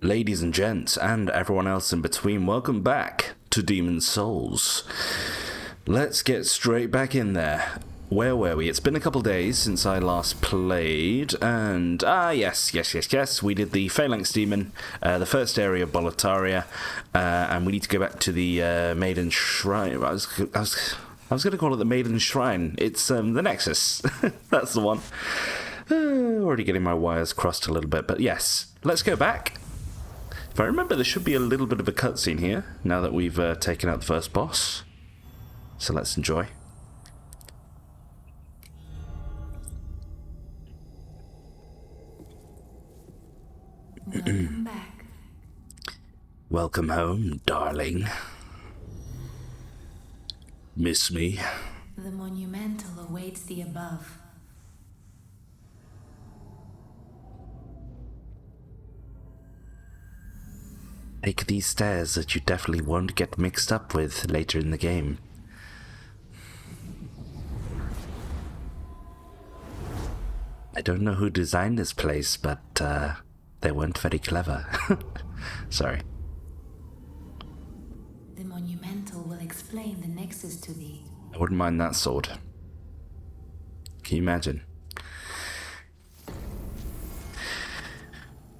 Ladies and gents, and everyone else in between, welcome back to Demon's Souls. Let's get straight back in there. Where were we? It's been a couple days since I last played, and yes, we did the Phalanx Demon, the first area of Boletaria, and we need to go back to the Maiden Shrine. I was going to call it the Maiden Shrine. It's the Nexus. That's the one. Already getting my wires crossed a little bit, but yes, let's go back. If I remember, there should be a little bit of a cutscene here, now that we've taken out the first boss. So let's enjoy. Welcome back. Welcome home, darling. Miss me? The monumental awaits the above. Take these stairs that you definitely won't get mixed up with later in the game. I don't know who designed this place, but they weren't very clever. Sorry. The monumental will explain the nexus to thee. I wouldn't mind that sword. Can you imagine?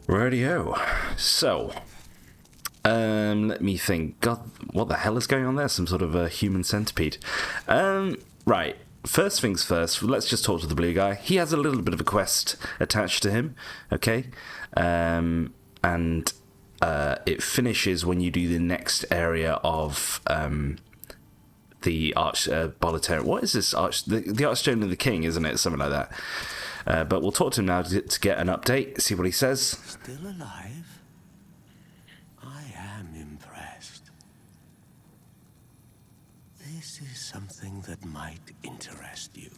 Rightio. So, let me think. God, what the hell is going on there? Some sort of a human centipede. Right. First things first, let's just talk to the blue guy. He has a little bit of a quest attached to him, okay? And it finishes when you do the next area of the Boletaria. What is this? The Archstone of the King, isn't it? Something like that. But we'll talk to him now to get an update, see what he says. Still alive? I am impressed. This is something that might interest you.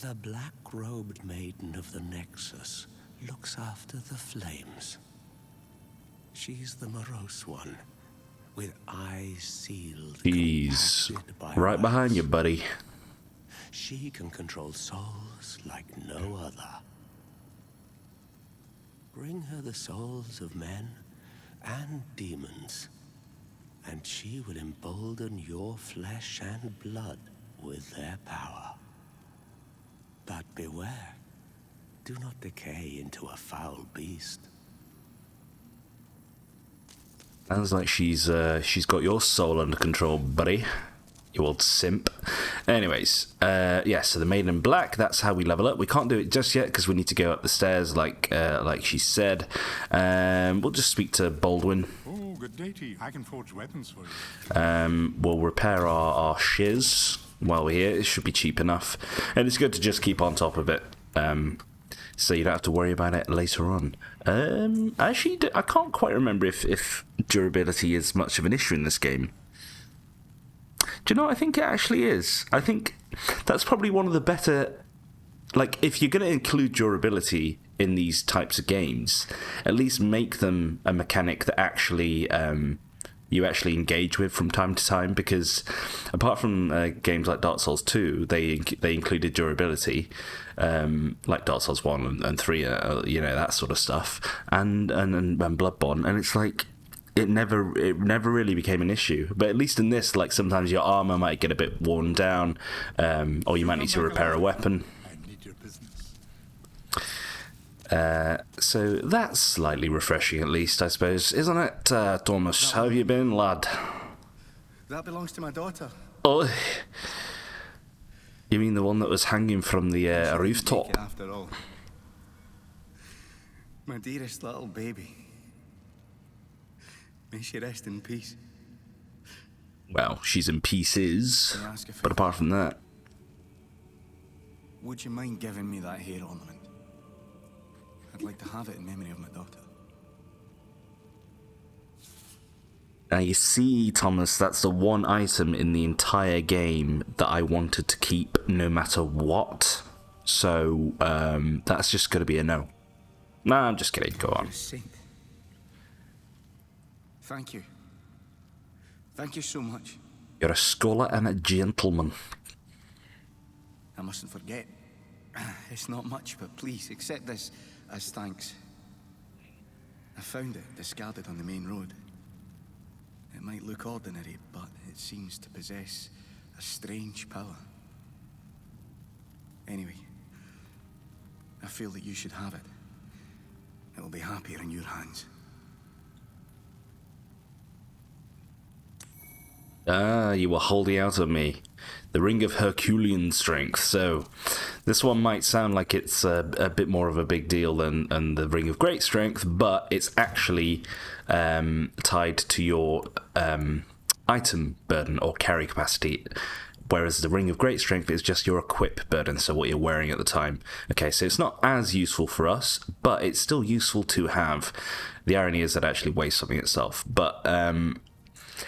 The black-robed maiden of the Nexus looks after the flames. She's the morose one, with eyes sealed. He's right behind you, buddy. She can control souls like no other. Bring her the souls of men and demons, and she will embolden your flesh and blood with their power. But beware, do not decay into a foul beast. Sounds like she's got your soul under control, buddy. You old simp. Anyways, yeah, so the Maiden in Black, that's how we level up. We can't do it just yet because we need to go up the stairs like she said. We'll just speak to Baldwin. Oh, good day to you. I can forge weapons for you. We'll repair our shiz while we're here. It should be cheap enough. And it's good to just keep on top of it. So you don't have to worry about it later on. Actually, I can't quite remember if durability is much of an issue in this game. Do you know what I think it actually is? I think that's probably one of the better... Like, if you're going to include durability in these types of games, at least make them a mechanic that actually you actually engage with from time to time, because apart from games like Dark Souls 2, they included durability, like Dark Souls 1 and 3, you know, that sort of stuff, and Bloodborne, and it's like... It never really became an issue, but at least in this, like, sometimes your armor might get a bit worn down, or you might need to repair a weapon. I need your business. So that's slightly refreshing, at least, I suppose, isn't it, Thomas? How have you been, lad? That belongs to my daughter. Oh, you mean the one that was hanging from the rooftop? Take it after all. My dearest little baby. May she rest in peace. Well, she's in pieces, but apart from that... Would you mind giving me that hair ornament? I'd like to have it in memory of my daughter. Now you see, Thomas, that's the one item in the entire game that I wanted to keep no matter what. So, that's just going to be a no. Nah, I'm just kidding, go on. Thank you. Thank you so much. You're a scholar and a gentleman. I mustn't forget. It's not much, but please accept this as thanks. I found it discarded on the main road. It might look ordinary, but it seems to possess a strange power. Anyway, I feel that you should have it. It will be happier in your hands. Ah, you were holding out on me. The Ring of Herculean Strength. So, this one might sound like it's a bit more of a big deal than the Ring of Great Strength, but it's actually tied to your item burden or carry capacity, whereas the Ring of Great Strength is just your equip burden, so what you're wearing at the time. Okay, so it's not as useful for us, but it's still useful to have. The irony is that it actually weighs something itself, but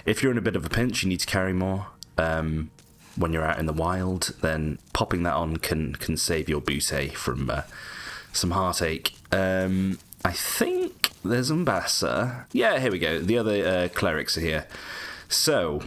if you're in a bit of a pinch, you need to carry more when you're out in the wild, then popping that on can save your butte from some heartache. I think there's Umbasa. Yeah, here we go. The other clerics are here. So,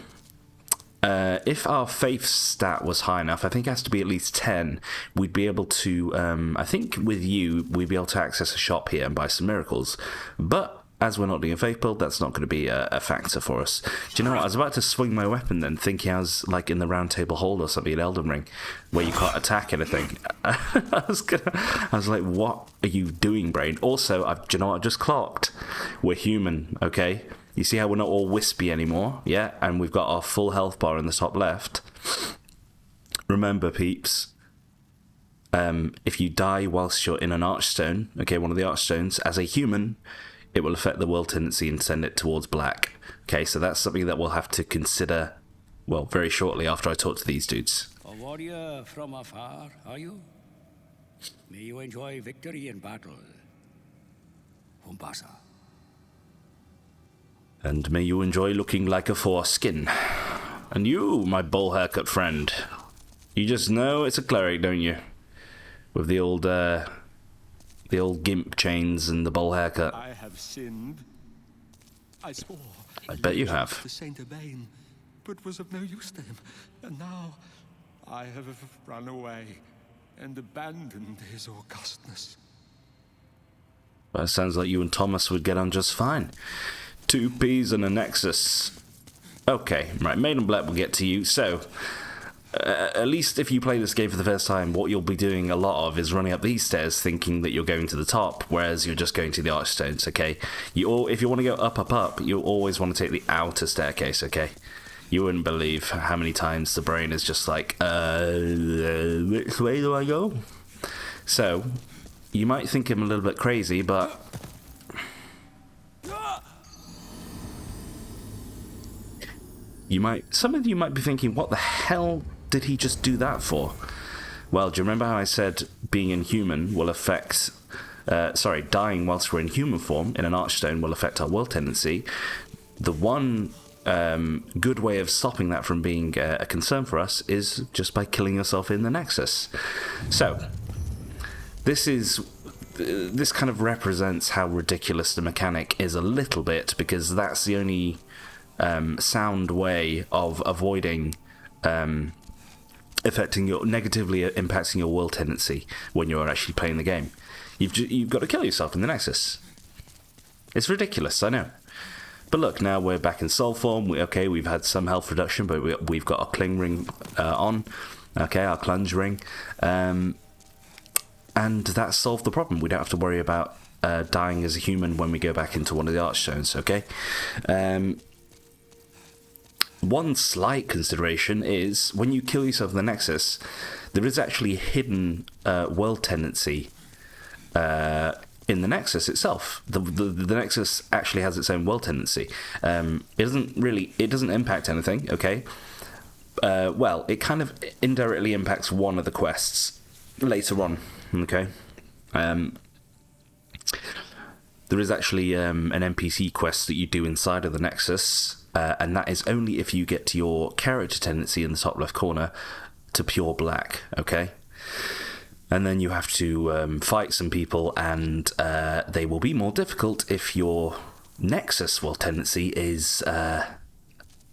if our faith stat was high enough, I think it has to be at least 10, we'd be able to, I think with you, we'd be able to access a shop here and buy some miracles. But as we're not doing a faith build, that's not going to be a factor for us. Do you know what? I was about to swing my weapon then, thinking I was like in the round table hold or something in Elden Ring, where you can't attack anything. I was like, what are you doing, brain? Also, do you know what I just clocked? We're human, okay? You see how we're not all wispy anymore? Yeah, and we've got our full health bar in the top left. Remember, peeps, if you die whilst you're in an archstone, okay, one of the archstones, as a human, it will affect the world tendency and send it towards black. Okay, so that's something that we'll have to consider, well, very shortly after I talk to these dudes. A warrior from afar, are you? May you enjoy victory in battle. Umbasa. And may you enjoy looking like a foreskin. And you, my bowl haircut friend. You just know it's a cleric, don't you? With the old gimp chains and the bowl haircut. I have sinned. I swore. I bet you have. To Saint Urbain, but was of no use to him. And now I have run away and abandoned his augustness. Well, it sounds like you and Thomas would get on just fine. 2 Ps and a Nexus. Okay, right, Maiden Black will get to you. So, at least if you play this game for the first time, what you'll be doing a lot of is running up these stairs thinking that you're going to the top, whereas you're just going to the archstones, okay? If you want to go up, you always want to take the outer staircase, okay? You wouldn't believe how many times the brain is just like, which way do I go? So, you might think I'm a little bit crazy, but some of you might be thinking, what the hell did he just do that for? Well, do you remember how I said being inhuman will affect... dying whilst we're in human form in an archstone will affect our world tendency? The one good way of stopping that from being a concern for us is just by killing yourself in the Nexus. So, this kind of represents how ridiculous the mechanic is a little bit, because that's the only sound way of avoiding negatively impacting your will tendency when you're actually playing the game. You've got to kill yourself in the Nexus. It's ridiculous, I know. But look, now we're back in soul form. We've had some health reduction, but we've got our cling ring on. Okay, our plunge ring. And that solved the problem. We don't have to worry about dying as a human when we go back into one of the archstones, okay? One slight consideration is, when you kill yourself in the Nexus, there is actually a hidden world tendency in the Nexus itself. The Nexus actually has its own world tendency. It doesn't impact anything, okay? Well, it kind of indirectly impacts one of the quests later on, okay? There is actually an NPC quest that you do inside of the Nexus, and that is only if you get to your character tendency in the top left corner to pure black, okay? And then you have to fight some people, and they will be more difficult if your Nexus world tendency is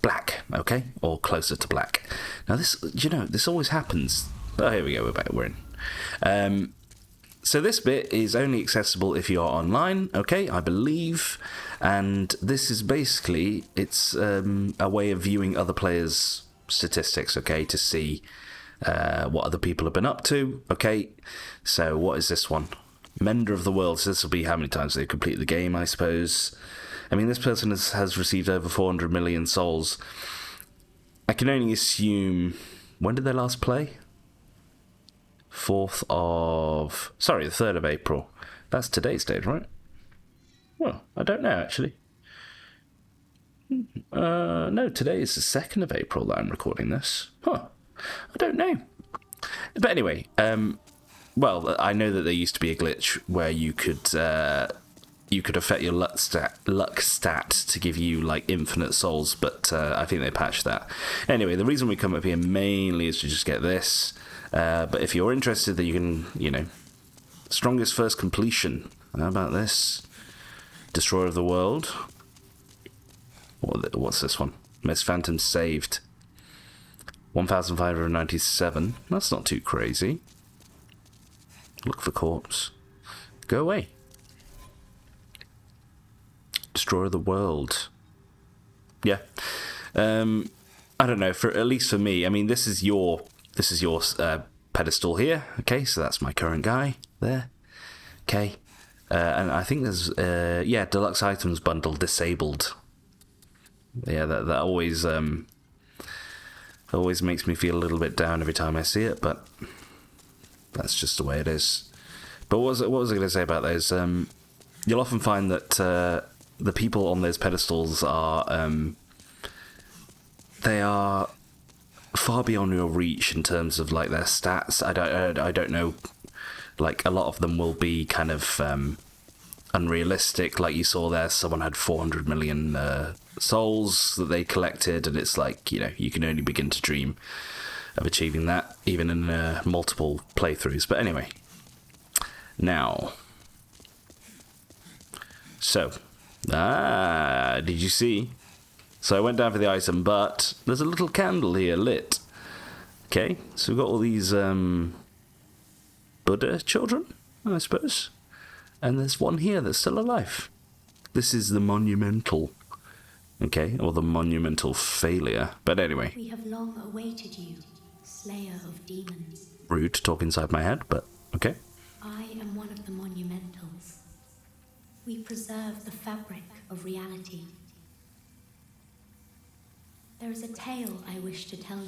black, okay? Or closer to black. Now this always happens. Oh, here we go, we're in. So this bit is only accessible if you are online, okay, I believe. And this is basically, it's a way of viewing other players' statistics, okay, to see what other people have been up to, okay. So what is this one? Mender of the World. So this will be how many times they've completed the game, I suppose. I mean, this person has received over 400 million souls. I can only assume... When did they last play? The 3rd of April. That's today's date, right? Well, I don't know, actually. No, today is the 2nd of April that I'm recording this. Huh. I don't know. But anyway, well, I know that there used to be a glitch where you could affect your luck stat to give you, like, infinite souls, but I think they patched that. Anyway, the reason we come up here mainly is to just get this. But if you're interested, that you can, you know, strongest first completion. How about this? Destroyer of the World. What's this one? Miss Phantom saved. 1,597. That's not too crazy. Look for corpse. Go away. Destroyer of the World. Yeah. I don't know. At least for me, I mean, this is your pedestal here. Okay, so that's my current guy there. Okay, and I think there's deluxe items bundle disabled. Yeah, that always makes me feel a little bit down every time I see it, but that's just the way it is. But what was I going to say about those? You'll often find that the people on those pedestals are they are far beyond your reach in terms of, like, their stats. I don't know. Like, a lot of them will be kind of unrealistic. Like you saw there, someone had 400 million souls that they collected, and it's like, you know, you can only begin to dream of achieving that, even in multiple playthroughs. But anyway, now, so, did you see? So I went down for the item, but there's a little candle here lit. Okay, so we've got all these Buddha children, I suppose. And there's one here that's still alive. This is the monumental, okay, or the monumental failure. But anyway. We have long awaited you, slayer of demons. Rude to talk inside my head, but okay. I am one of the monumentals. We preserve the fabric of reality. There is a tale I wish to tell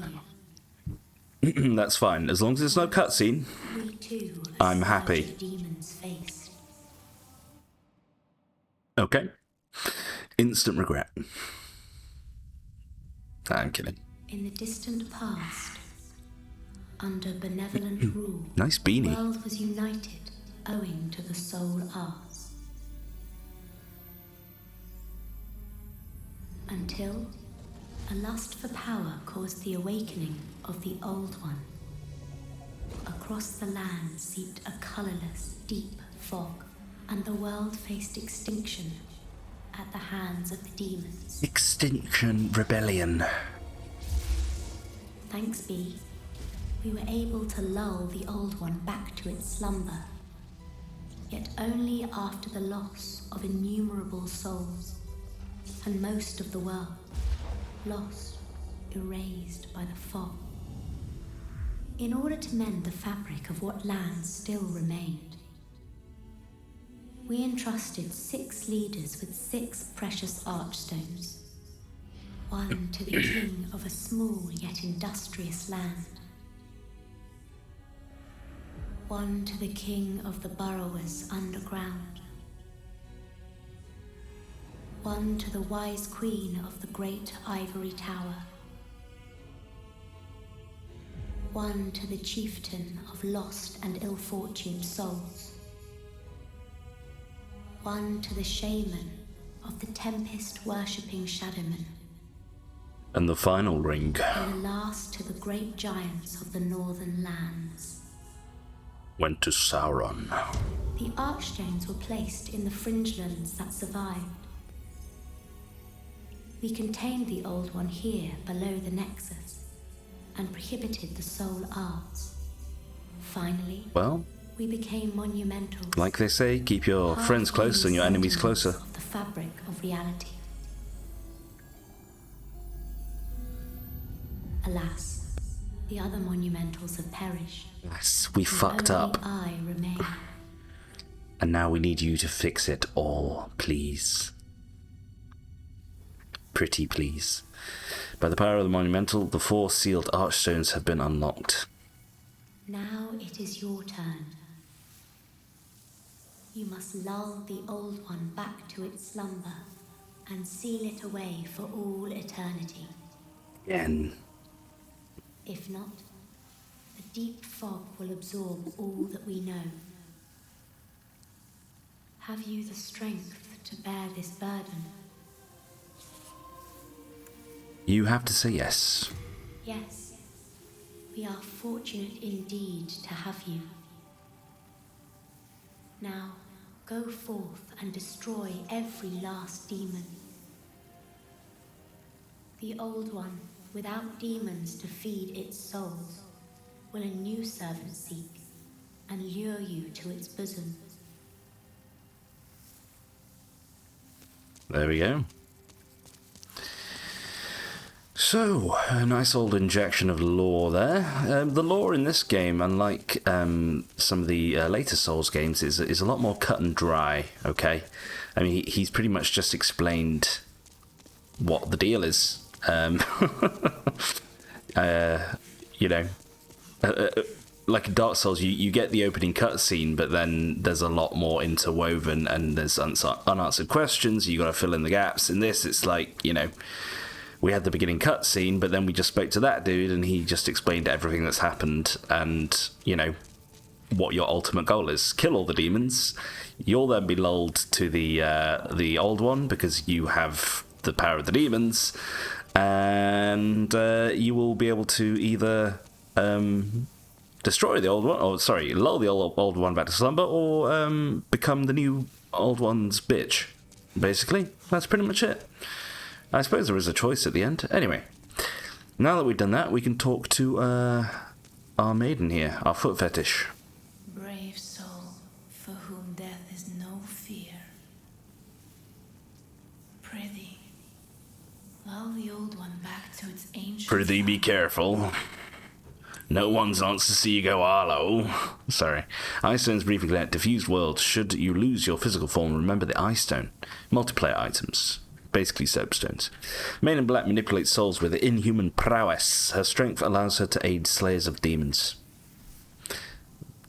you. That's fine. As long as it's no cutscene, We too I'm happy. Demons faced. Okay. Instant regret. I'm kidding. In the distant past, under benevolent rule, Nice beanie. the world was united owing to the soul arts. Until a lust for power caused the awakening of the Old One. Across the land seeped a colorless, deep fog, and the world faced extinction at the hands of the demons. Extinction Rebellion. Thanks be, we were able to lull the Old One back to its slumber, yet only after the loss of innumerable souls, and most of the world lost, erased by the fog. In order to mend the fabric of what lands still remained, we entrusted 6 leaders with 6 precious archstones, one to the king of a small yet industrious land, one to the king of the burrowers underground, one to the wise queen of the great ivory tower, one to the chieftain of lost and ill-fortuned souls, one to the shaman of the tempest-worshipping shadowmen, And the final ring and the last to the great giants of the northern lands. went to Sauron. The archstones were placed in the fringelands that survived. We contained the Old One here below the Nexus and prohibited the soul arts. Finally, Well, We became monumental. Like they say, keep your friends close and your enemies closer. Of the fabric of reality. Alas, the other monumentals have perished. Yes, we fucked Only up. I remain. And now we need you to fix it all, please. Pretty please. By the power of the monumental, the 4 sealed archstones have been unlocked. Now it is your turn. You must lull the old one back to its slumber and seal it away for all eternity. Again. If not, the deep fog will absorb all that we know. Have you the strength to bear this burden? You have to say yes. Yes. We are fortunate indeed to have you. Now, go forth and destroy every last demon. The old one, without demons to feed its souls, will a new servant seek and lure you to its bosom. There we go. So, a nice old injection of lore there. The lore in this game, unlike some of the later Souls games, is a lot more cut and dry, okay? I mean, he's pretty much just explained what the deal is. You know, like in Dark Souls, you get the opening cutscene, but then there's a lot more interwoven, and there's unanswered questions, you gotta fill in the gaps. In this, it's like, you know, we had the beginning cutscene, but then we just spoke to that dude, and he just explained everything that's happened, and, you know, what your ultimate goal is. Kill all the demons. You'll then be lulled to the old one, because you have the power of the demons, and you will be able to either destroy the old one, or sorry, lull the old one back to slumber, or become the new old one's bitch. Basically, that's pretty much it. I suppose there is a choice at the end. Anyway, now that we've done that, we can talk to our maiden here, our foot fetish. Brave soul, for whom death is no fear. Prithee, lull the old one back to its ancient... Prithee, be careful. No one wants to see you go hollow. Sorry. Eye stones briefly let diffused worlds. Should you lose your physical form, remember the eye stone. Multiplayer items. Basically soapstones. Maid in Black manipulates souls with inhuman prowess. Her strength allows her to aid slayers of demons.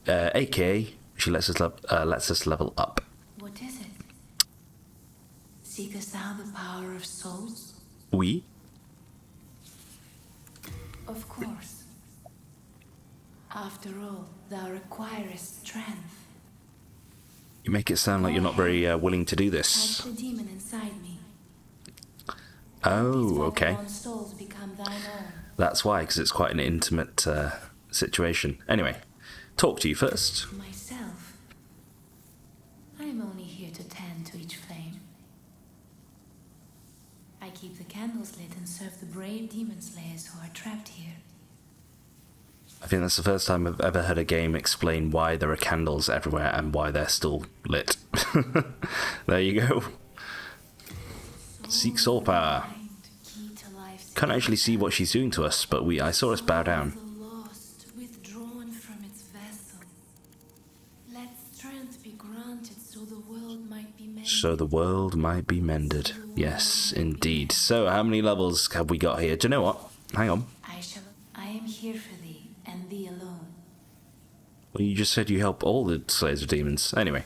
AKA, she lets us level up. What is it? Seekest thou the power of souls? Oui. Of course. After all, thou requirest strength. You make it sound like you're not very willing to do this. Catch the demon inside me. Oh, okay. Souls become thine own. That's why, because it's quite an intimate situation. Anyway, talk to you first. Myself. I am only here to tend to each flame. I keep the candles lit and serve the brave demon slayers who are trapped here. I think that's the first time I've ever heard a game explain why there are candles everywhere and why they're still lit. There you go. Seek soul power. Can't actually see what she's doing to us, but I saw us bow down. The lost, withdrawn from its vessel. Let strength be granted so the world might be mended. So the world might be mended. Yes, indeed. So how many levels have we got here? Do you know what? Hang on. I am here for thee, and thee alone. Well, you just said you help all the slayers of demons. Anyway.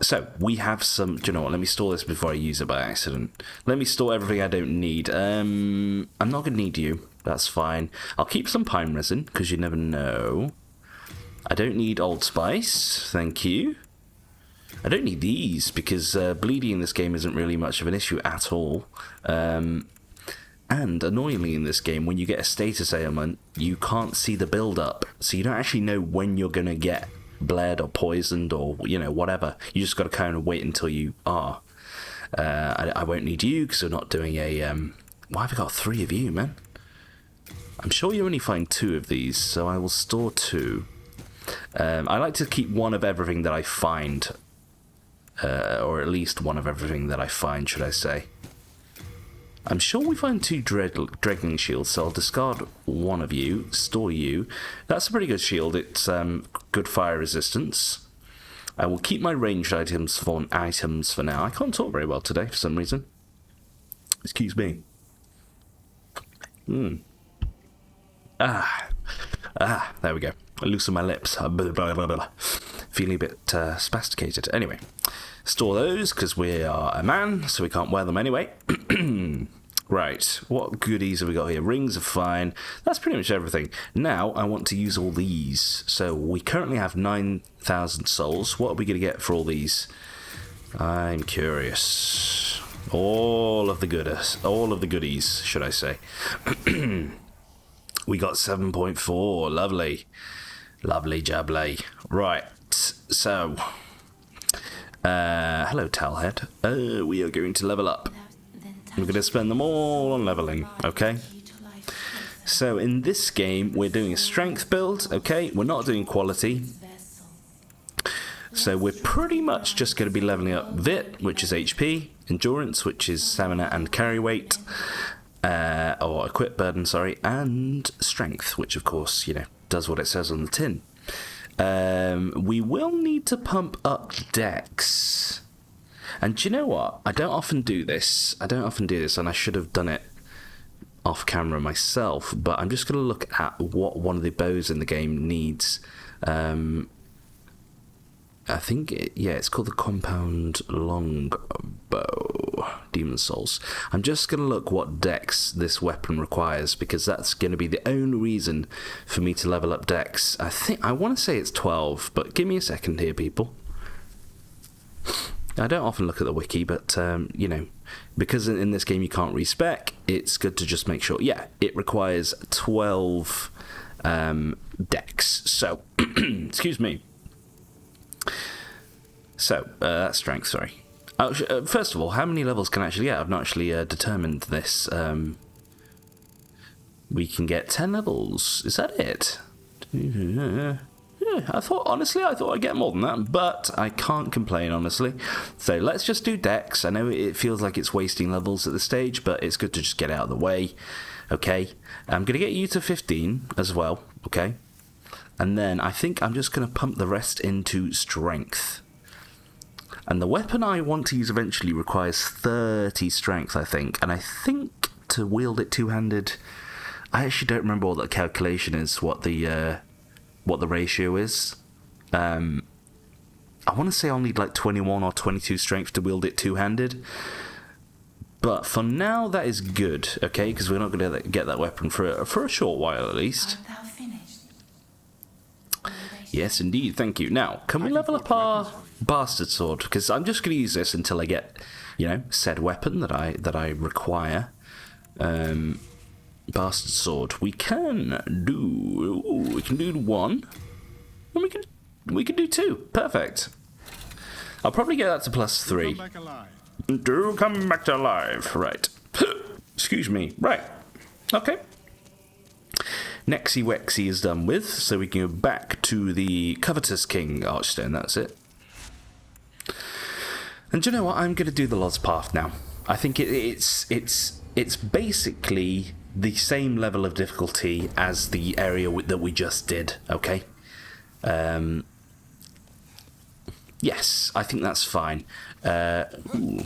So, we have some... Do you know what? Let me store this before I use it by accident. Let me store everything I don't need. I'm not going to need you. That's fine. I'll keep some pine resin, because you never know. I don't need Old Spice. Thank you. I don't need these, because bleeding in this game isn't really much of an issue at all. And, annoyingly in this game, when you get a status ailment, you can't see the build-up. So you don't actually know when you're going to get bled or poisoned or, you know, whatever. You just got to kind of wait until you are. I won't need you because we're not doing a... Why have I got 3 of you, man? I'm sure you only find 2 of these, so I will store 2. I like to keep one of everything that I find. Or at least one of everything that I find, should I say. I'm sure we find 2 Dreadling shields, so I'll discard one of you, store you. That's a pretty good shield. It's good fire resistance. I will keep my ranged items for now. I can't talk very well today for some reason. Excuse me. There we go. I loosen my lips. Feeling a bit spasticated. Anyway, store those because we are a man, so we can't wear them anyway. Right, what goodies have we got here? Rings are fine. That's pretty much everything. Now, I want to use all these. So, we currently have 9,000 souls. What are we going to get for all these? I'm curious. All of the goodies, should I say. We got 7.4. Lovely. Lovely jubbly. Right, so... hello, Talhead. We are going to level up. We're going to spend them all on leveling, okay? So in this game, we're doing a strength build, okay? We're not doing quality. So we're pretty much just going to be leveling up Vit, which is HP, Endurance, which is stamina and carry weight, or equip burden, sorry, and Strength, which of course, you know, does what it says on the tin. We will need to pump up Dex. And do you know what? I don't often do this, and I should have done it off camera myself, but I'm just going to look at what one of the bows in the game needs. I think, it's called the Compound Longbow, Demon Souls. I'm just going to look what dex this weapon requires, because that's going to be the only reason for me to level up dex. I want to say it's 12, but give me a second here, people. I don't often look at the wiki, but, you know, because in this game you can't respec, it's good to just make sure. Yeah, it requires 12 dex. So, excuse me. So, that's strength, sorry. First of all, how many levels can I actually get? I've not actually determined this. We can get 10 levels. Is that it? Yeah, I thought I'd get more than that, but I can't complain, honestly. So let's just do Dex. I know it feels like it's wasting levels at this stage, but it's good to just get out of the way. Okay, I'm going to get you to 15 as well, okay? And then I think I'm just going to pump the rest into Strength. And the weapon I want to use eventually requires 30 Strength, I think. And I think to wield it two-handed, I actually don't remember what the calculation is, what the ratio is. I want to say I'll need like 21 or 22 strength to wield it two-handed. But for now, that is good, okay? Because we're not going to get that weapon for a short while at least. Yes, indeed. Thank you. Now, can we level up our bastard sword? Because I'm just going to use this until I get, you know, said weapon that I require. Bastard sword. We can do one, and we can do two. Perfect. I'll probably get that to +3. Do come back to life. Right. Excuse me. Right. Okay. Nexy Wexy is done with, so we can go back to the Covetous King Archstone. That's it. And do you know what? I'm going to do the Lod's Path now. I think it's basically the same level of difficulty as the area that we just did. Okay. Yes, I think that's fine. Ooh.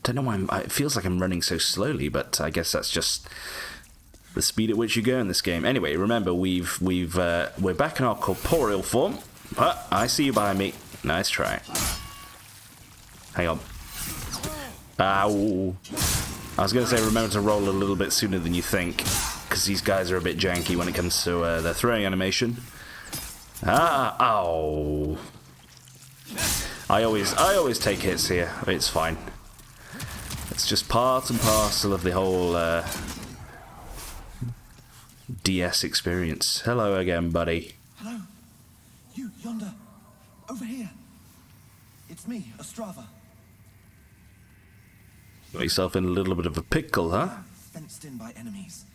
Don't know why it feels like I'm running so slowly, but I guess that's just the speed at which you go in this game. Anyway, remember we're back in our corporeal form. I see you behind me. Nice try. Hang on. Ow. I was going to say remember to roll a little bit sooner than you think, because these guys are a bit janky when it comes to their throwing animation. Ow. I always take hits here. It's fine. It's just part and parcel of the whole DS experience. Hello again, buddy. Hello. You, yonder. Over here. It's me, Ostrava. Got yourself in a little bit of a pickle, huh? Fenced in by enemies.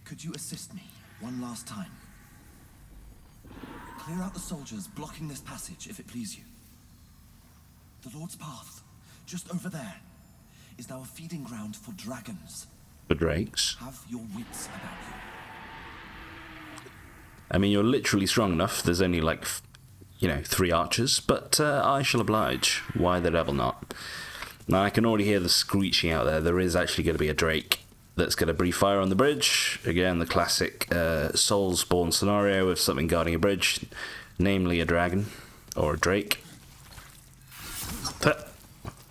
Could you assist me one last time? Clear out the soldiers blocking this passage, if it please you. The Lord's Path, just over there, is now a feeding ground for dragons. For drakes? Have your wits about you. I mean, you're literally strong enough. There's only, like, 3 archers, but I shall oblige. Why the devil not? Now, I can already hear the screeching out there. There is actually going to be a drake that's going to breathe fire on the bridge. Again, the classic Soulsborne scenario of something guarding a bridge, namely a dragon or a drake.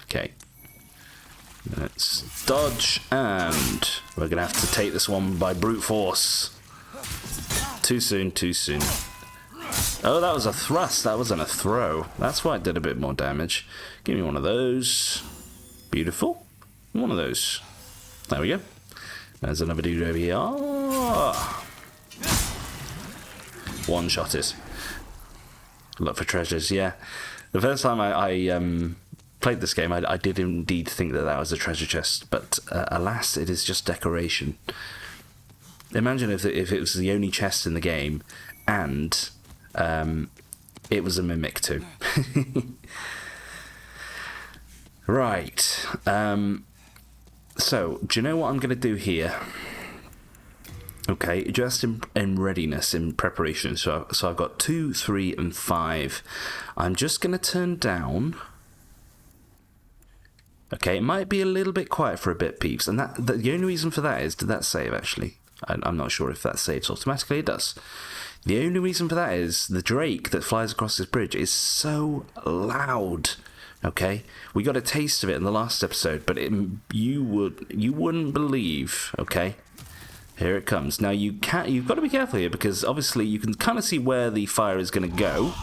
Okay. Let's dodge, and we're going to have to take this one by brute force. Too soon, too soon. Oh, that was a thrust. That wasn't a throw. That's why it did a bit more damage. Give me one of those. Beautiful. One of those. There we go. There's another dude over here. Oh. One-shot it. Look for treasures, yeah. The first time I played this game, I did indeed think that was a treasure chest, but alas, it is just decoration. Imagine if it was the only chest in the game, and it was a mimic too. Right. So, do you know what I'm going to do here? Okay, just in readiness, in preparation. So I've got 2, 3, and 5. I'm just going to turn down. Okay, it might be a little bit quiet for a bit, peeps. And the only reason for that is, did that save actually? I'm not sure if that saves automatically. It does. The only reason for that is the drake that flies across this bridge is so loud. Okay, we got a taste of it in the last episode, but you wouldn't believe. Okay, here it comes. Now you've got to be careful here, because obviously you can kind of see where the fire is going to go,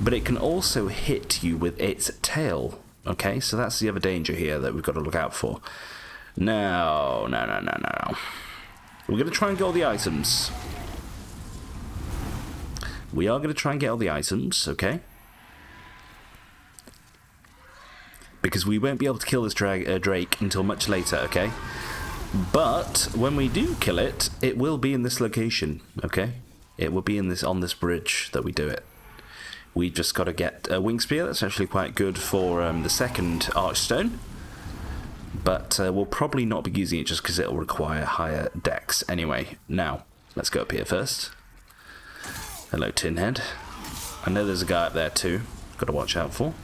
but it can also hit you with its tail. Okay, so that's the other danger here that we've got to look out for. No. We're going to try and get all the items. We are going to try and get all the items, okay? Because we won't be able to kill this drake until much later, okay? But when we do kill it, it will be in this location, okay? It will be on this bridge that we do it. We just got to get a wing spear. That's actually quite good for the second archstone. But we'll probably not be using it just because it'll require higher dex anyway. Now, let's go up here first. Hello, Tinhead. I know there's a guy up there too. Got to watch out for.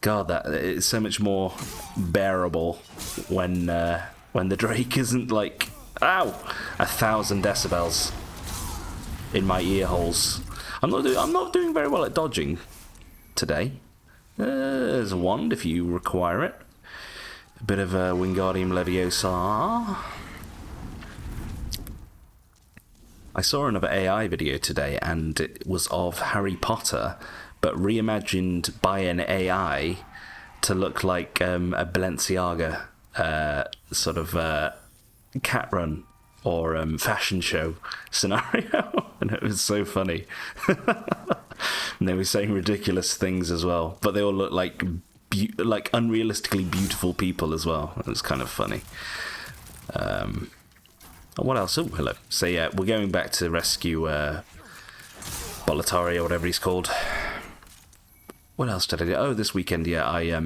God, that is so much more bearable when the drake isn't like, ow, 1,000 decibels in my ear holes. I'm not doing very well at dodging today. There's a wand if you require it. A bit of a Wingardium Leviosa. I saw another AI video today, and it was of Harry Potter, but reimagined by an AI to look like a Balenciaga sort of cat run or fashion show scenario, and it was so funny. And they were saying ridiculous things as well, but they all look like unrealistically beautiful people as well. It was kind of funny. What else? Oh, hello. So yeah, we're going back to rescue Bolitari or whatever he's called. What else did I do? Oh, this weekend, yeah.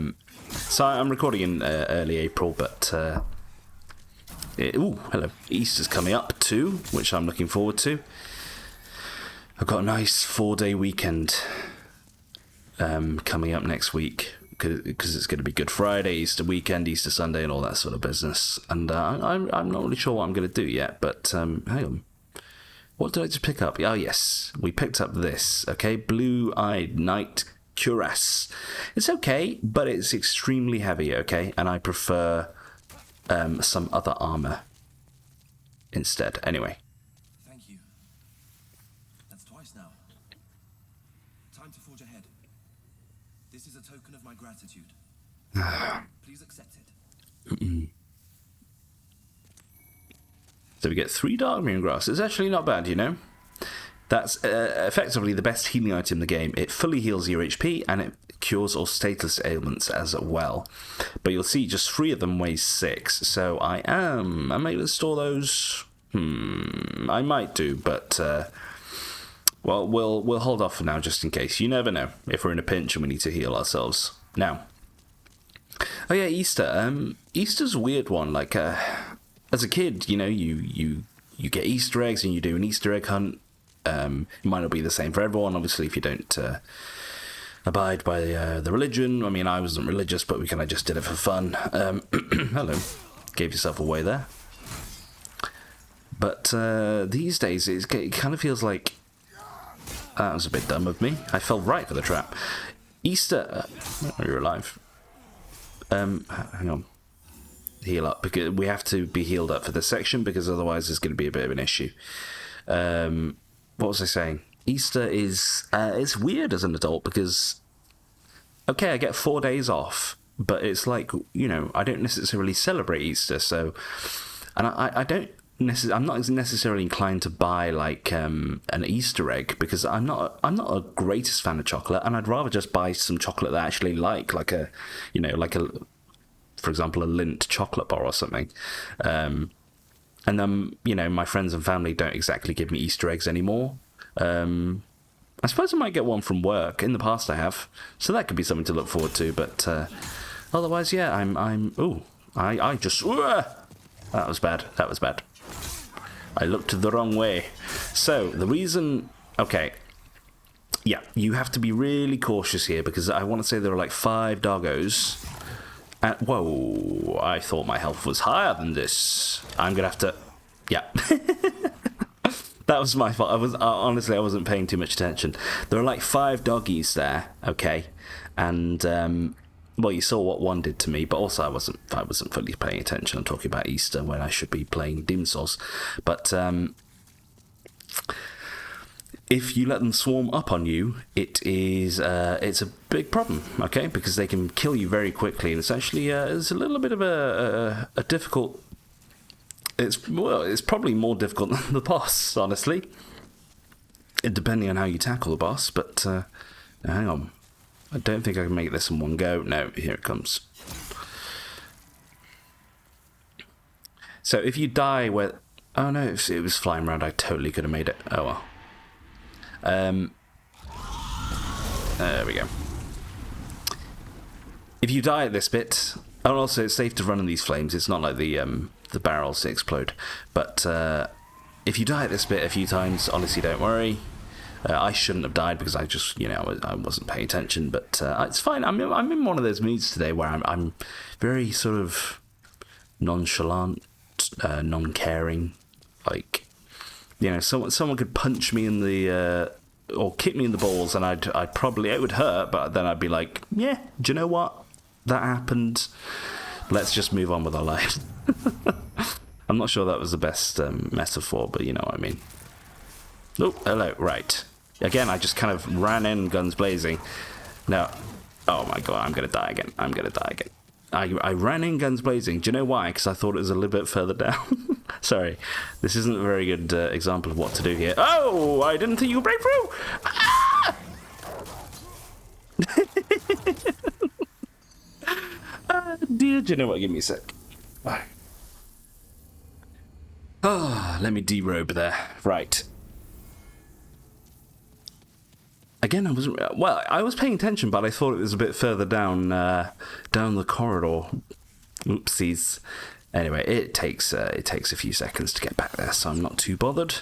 So I'm recording in early April, but ooh, hello. Easter's coming up too, which I'm looking forward to. I've got a nice 4-day weekend coming up next week, because it's going to be Good Friday, Easter weekend, Easter Sunday, and all that sort of business. And I'm not really sure what I'm going to do yet, but hang on. What did I just pick up? Oh, yes. We picked up this, okay? Blue-Eyed Knight Cuirass. It's okay, but it's extremely heavy, okay? And I prefer some other armor instead. Anyway. Thank you. That's twice now. Time to forge ahead. This is a token of my gratitude. Please accept it. So we get 3 Dark Moon Grass. It's actually not bad, you know? That's effectively the best healing item in the game. It fully heals your HP, and it cures all status ailments as well. But you'll see just 3 of them weighs 6. So I may store those. I might do, but Well, we'll hold off for now, just in case. You never know if we're in a pinch and we need to heal ourselves. Now, oh yeah, Easter. Easter's a weird one. Like, as a kid, you know, you get Easter eggs and you do an Easter egg hunt. It might not be the same for everyone, obviously, if you don't abide by the religion. I mean, I wasn't religious, but we kind of just did it for fun. Hello. Gave yourself away there. But these days, it kind of feels like... That was a bit dumb of me. I fell right for the trap. Easter... you're alive. Hang on. Heal up, because we have to be healed up for this section, because otherwise there's going to be a bit of an issue. What was I saying? Easter is... it's weird as an adult, because... Okay, I get 4 days off, but it's like, you know, I don't necessarily celebrate Easter, so... And I don't... I'm not necessarily inclined to buy like an Easter egg, because I'm not a greatest fan of chocolate, and I'd rather just buy some chocolate that I actually like a, you know, like a, for example, a Lindt chocolate bar or something. And then, you know, my friends and family don't exactly give me Easter eggs anymore. I suppose I might get one from work. In the past I have, so that could be something to look forward to. But otherwise, yeah, I just that was bad. That was bad. I looked the wrong way. So, the reason... Okay. Yeah, you have to be really cautious here, because I want to say there are like 5 doggos. And, whoa, I thought my health was higher than this. I'm going to have to... Yeah. That was my fault. Honestly, I wasn't paying too much attention. There are like 5 doggies there, okay? And... well, you saw what one did to me, but also I wasn't fully paying attention. I'm talking about Easter when I should be playing Demon Souls. But if you let them swarm up on you, it's a big problem, okay? Because they can kill you very quickly, and it's actually it's a little bit of a difficult. It's probably more difficult than the boss, honestly. Depending on how you tackle the boss, but hang on. I don't think I can make this in one go. No, here it comes. So if you die where... Oh no, it was flying around. I totally could have made it. Oh well. There we go. If you die at this bit... And also, it's safe to run in these flames. It's not like the barrels explode. But if you die at this bit a few times, honestly, don't worry. I shouldn't have died because I just, you know, I wasn't paying attention, but it's fine. I'm in one of those moods today where I'm very sort of nonchalant, non-caring. Like, you know, someone could punch me in the or kick me in the balls, and I'd probably, it would hurt, but then I'd be like, yeah, do you know what? That happened. Let's just move on with our lives. I'm not sure that was the best metaphor, but you know what I mean. Oh, hello, right. Again, I just kind of ran in, guns blazing. No. Oh my god, I'm gonna die again. I ran in, guns blazing. Do you know why? Because I thought it was a little bit further down. Sorry. This isn't a very good example of what to do here. Oh, I didn't think you would break through! Ah! Dear, do you know what? Give me a sec. Let me derobe there. Right. Again, I was paying attention, but I thought it was a bit further down the corridor. Oopsies. Anyway, it takes a few seconds to get back there, so I'm not too bothered.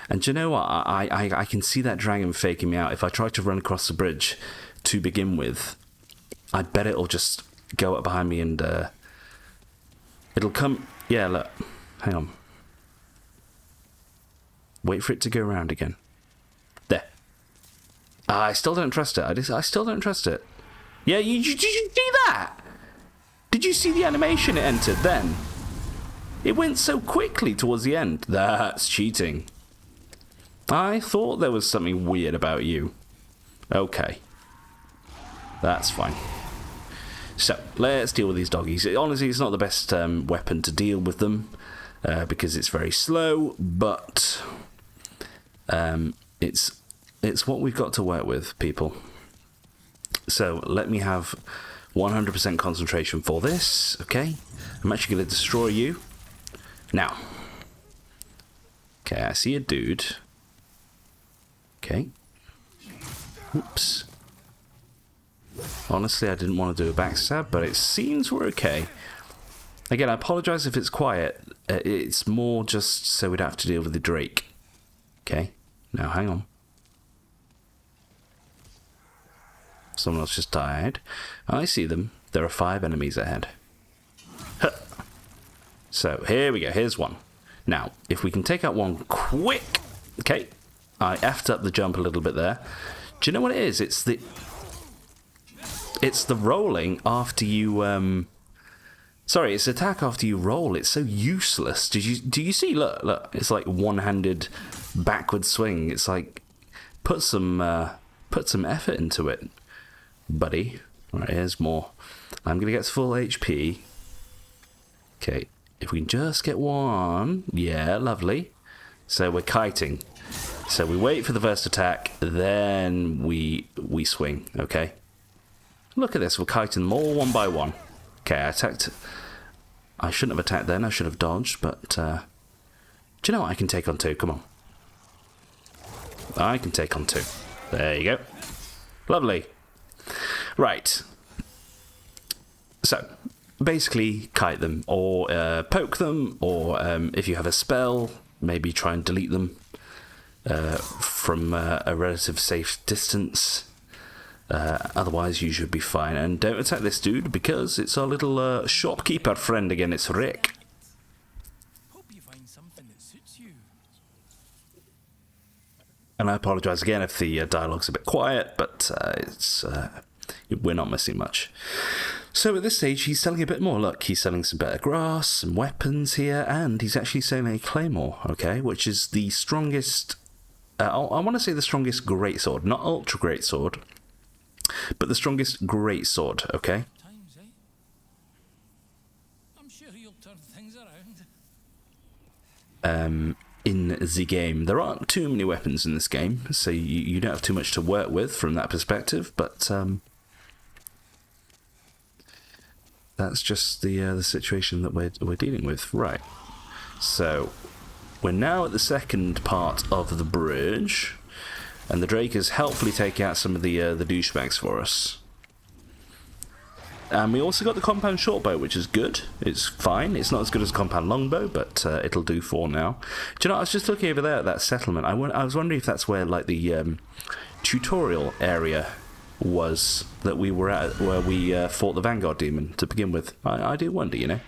And do you know what? I can see that dragon faking me out. If I try to run across the bridge to begin with, I bet it'll just go up behind me and it'll come. Yeah, look. Hang on. Wait for it to go around again. There. I still don't trust it. I still don't trust it. Yeah, did you see that? Did you see the animation it entered then? It went so quickly towards the end. That's cheating. I thought there was something weird about you. Okay. That's fine. So, let's deal with these doggies. Honestly, it's not the best weapon to deal with them, because it's very slow, but it's what we've got to work with, people. So, let me have 100% concentration for this, okay? I'm actually going to destroy you. Now. Okay, I see a dude. Okay. Oops. Honestly, I didn't want to do a backstab, but it seems we're okay. Again, I apologize if it's quiet. It's more just so we don't have to deal with the Drake. Okay. Now, hang on. Someone else just died. I see them. There are 5 enemies ahead. Huh. So, here we go. Here's one. Now, if we can take out one quick... Okay. I effed up the jump a little bit there. Do you know what it is? It's the rolling after you... Sorry, it's attack after you roll. It's so useless. Do you see? Look. It's like one-handed backward swing. It's like... Put some effort into it, buddy. Alright, here's more. I'm going to get full HP. Okay, if we can just get one. Yeah, lovely. So we're kiting. So we wait for the first attack, then we swing, okay? Look at this, we're kiting them all one by one. Okay, I attacked. I shouldn't have attacked then, I should have dodged, but... do you know what? I can take on 2, come on. I can take on 2. There you go. Lovely. Right. So, basically, kite them, or poke them, or if you have a spell, maybe try and delete them from a relative safe distance. Otherwise, you should be fine. And don't attack this dude, because it's our little shopkeeper friend again. It's Rick. Hope you find something that suits you. And I apologise again if the dialogue's a bit quiet, but we're not missing much. So at this stage, he's selling a bit more. Look, he's selling some better grass, some weapons here, and he's actually selling a claymore, okay, which is the strongest... I want to say the strongest greatsword, not ultra greatsword, but the strongest greatsword, okay? Times, eh? I'm sure you'll turn things around. In the game. There aren't too many weapons in this game, so you don't have too much to work with from that perspective, but that's just the situation that we're dealing with. Right. So, we're now at the second part of the bridge, and the Drake is helpfully taking out some of the douchebags for us. And we also got the compound shortbow, which is good. It's fine. It's not as good as compound longbow, but it'll do for now. Do you know, I was just looking over there at that settlement. I was wondering if that's where, like, the tutorial area was that we were at, where we fought the Vanguard demon to begin with. I do wonder, you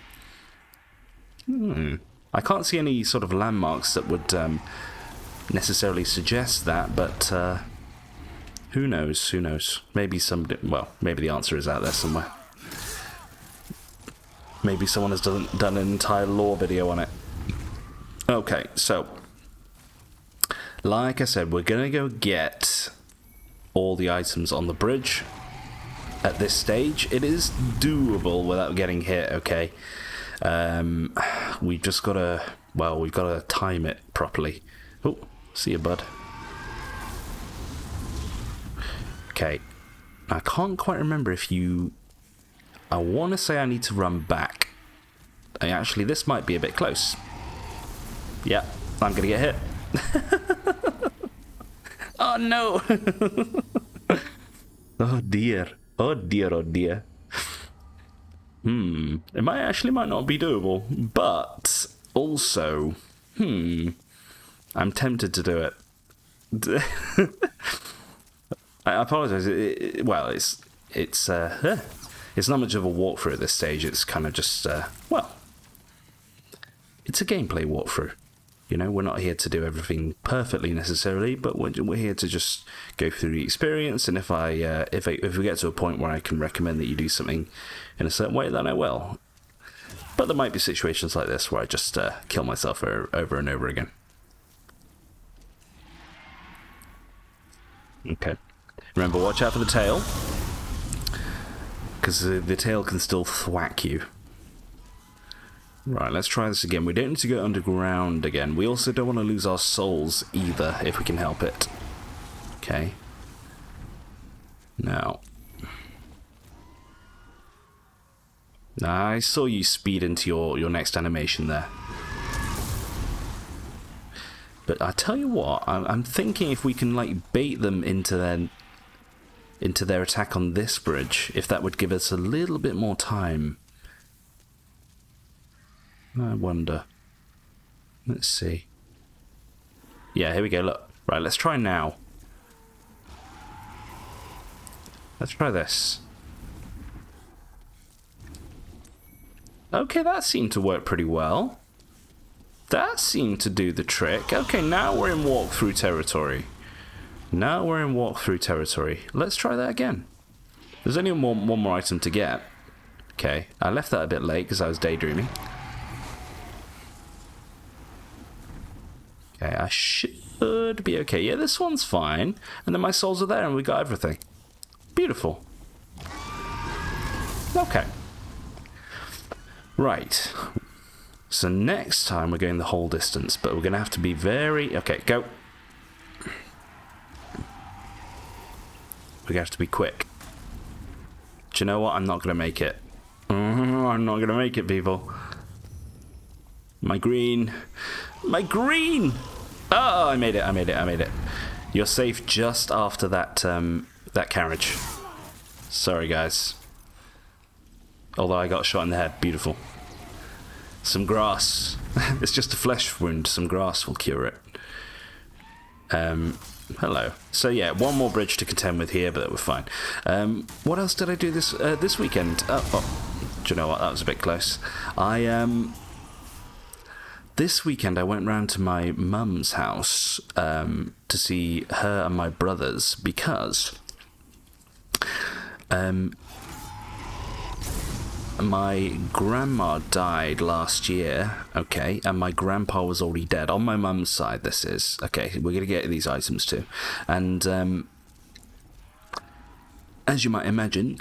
know. I can't see any sort of landmarks that would necessarily suggest that, but who knows? Who knows? Maybe maybe the answer is out there somewhere. Maybe someone has done an entire lore video on it. Okay, so like I said, we're gonna go get all the items on the bridge. At this stage, it is doable without getting hit. Okay, we've just gotta time it properly. Oh, see you, bud. Okay, I can't quite remember if you... I want to say I need to run back. Actually, this might be a bit close. Yeah, I'm going to get hit. Oh, no. Oh, dear. Oh, dear, oh, dear. It might not be doable, but also, I'm tempted to do it. I apologise. It's not much of a walkthrough at this stage. It's kind of just it's a gameplay walkthrough. You know, we're not here to do everything perfectly necessarily, but we're here to just go through the experience. And if we get to a point where I can recommend that you do something in a certain way, then I will. But there might be situations like this where I just kill myself over and over again. Okay. Remember, watch out for the tail, because the tail can still thwack you. Right, let's try this again. We don't need to go underground again. We also don't want to lose our souls either, if we can help it. Okay. Now. I saw you speed into your next animation there. But I tell you what, I'm thinking if we can like bait them into their attack on this bridge, if that would give us a little bit more time. I wonder. Let's see. Yeah, here we go, look. Right, let's try now. Let's try this. Okay, that seemed to work pretty well. That seemed to do the trick. Okay, now we're in walkthrough territory. Let's try that again. There's only one more item to get. Okay, I left that a bit late because I was daydreaming. Okay, I should be okay. Yeah, this one's fine. And then my souls are there and we got everything. Beautiful. Okay. Right. So next time we're going the whole distance, but we're going to have to be very... Okay, go. We're going to have to be quick. Do you know what? I'm not going to make it. I'm not going to make it, people. My green. My green! Oh, I made it. You're safe just after that, that carriage. Sorry, guys. Although I got shot in the head. Beautiful. Some grass. It's just a flesh wound. Some grass will cure it. Hello. So yeah, one more bridge to contend with here, but we're fine. What else did I do this weekend? Oh, do you know what? That was a bit close. This weekend I went round to my mum's house to see her and my brothers because my grandma died last year, okay, and my grandpa was already dead. On my mum's side, this is. Okay, we're going to get these items too. And as you might imagine,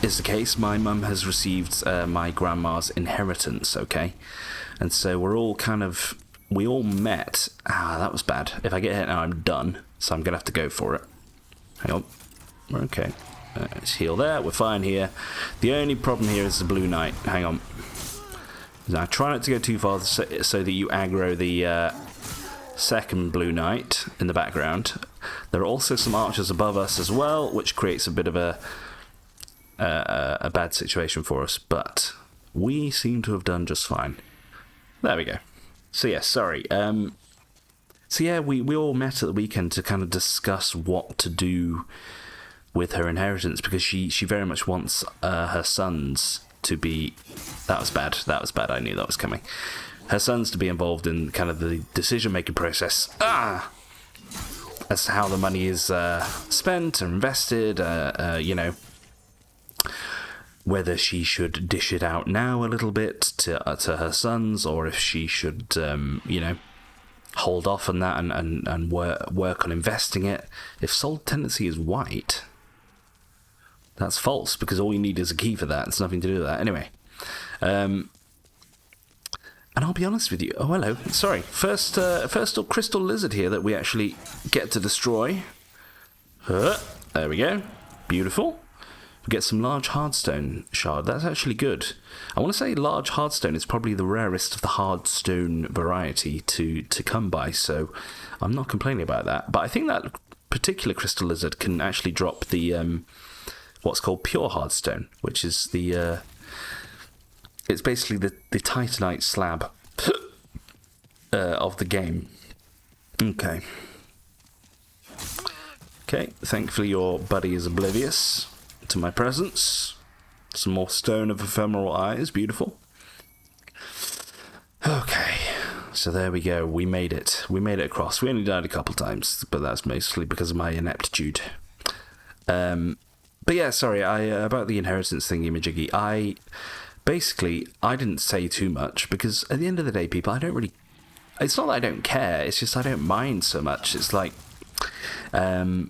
is the case, my mum has received my grandma's inheritance, okay? And so we're all we all met. That was bad. If I get hit now, I'm done. So I'm going to have to go for it. Hang on. Okay. Let's heal there. We're fine here. The only problem here is the blue knight. Hang on. Now try not to go too far so that you aggro the second blue knight in the background. There are also some archers above us as well, which creates a bit of a bad situation for us, but we seem to have done just fine. There we go. So yeah, sorry. So yeah, we all met at the weekend to kind of discuss what to do with her inheritance, because she very much wants her sons to be... That was bad, I knew that was coming. Her sons to be involved in kind of the decision-making process. As to how the money is spent and invested, you know, whether she should dish it out now a little bit to her sons, or if she should, you know, hold off on that and work on investing it. If soul tendency is white... That's false, because all you need is a key for that. It's nothing to do with that. Anyway. And I'll be honest with you. Oh, hello. Sorry. First crystal lizard here that we actually get to destroy. There we go. Beautiful. We get some large hardstone shard. That's actually good. I want to say large hardstone is probably the rarest of the hardstone variety to come by, so I'm not complaining about that. But I think that particular crystal lizard can actually drop the... what's called pure hardstone, which is the it's basically the titanite slab of the game. Okay, thankfully your buddy is oblivious to my presence. Some more stone of ephemeral eyes, beautiful. Okay, so there we go, we made it across. We only died a couple times, but that's mostly because of my ineptitude. But yeah, sorry, about the inheritance thingy-majiggy, I didn't say too much, because at the end of the day, people, I don't really... It's not that I don't care, it's just I don't mind so much. It's like... I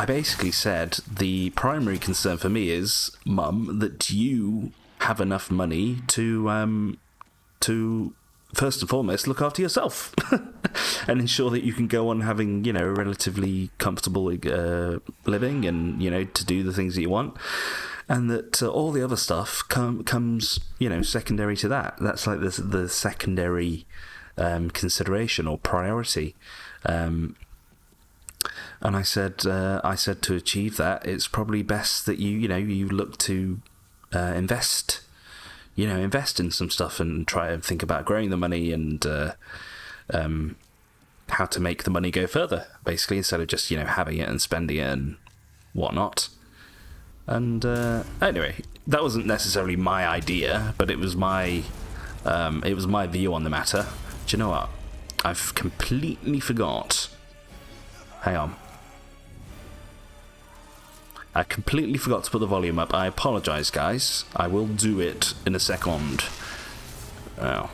basically said the primary concern for me is, Mum, that you have enough money to first and foremost, look after yourself and ensure that you can go on having, you know, a relatively comfortable living and, you know, to do the things that you want. And that all the other stuff comes, you know, secondary to that. That's like the secondary consideration or priority. And I said to achieve that, it's probably best that you look to invest in some stuff and try and think about growing the money and how to make the money go further, basically, instead of just having it and spending it and whatnot. And anyway, that wasn't necessarily my idea, but it was my view on the matter. Do you know what? I've completely forgot. Hang on. I completely forgot to put the volume up. I apologise, guys. I will do it in a second. Oh.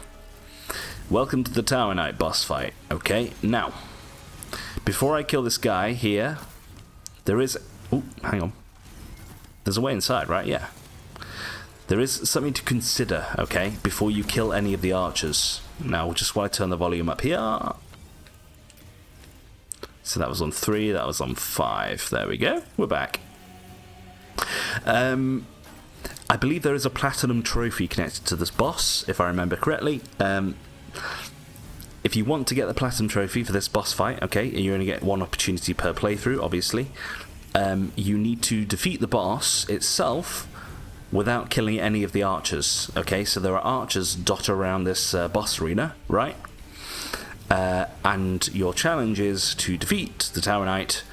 Welcome to the Tower Knight boss fight. Okay, now, before I kill this guy here, there is... Oh, hang on. There's a way inside, right? Yeah. There is something to consider, okay, before you kill any of the archers. Now, just while I turn the volume up here... So that was on 3, that was on 5. There we go. We're back. I believe there is a platinum trophy connected to this boss, if I remember correctly. If you want to get the platinum trophy for this boss fight, okay, and you only get one opportunity per playthrough, obviously, you need to defeat the boss itself without killing any of the archers. Okay, so there are archers dotted around this boss arena, right? And your challenge is to defeat the Tower Knight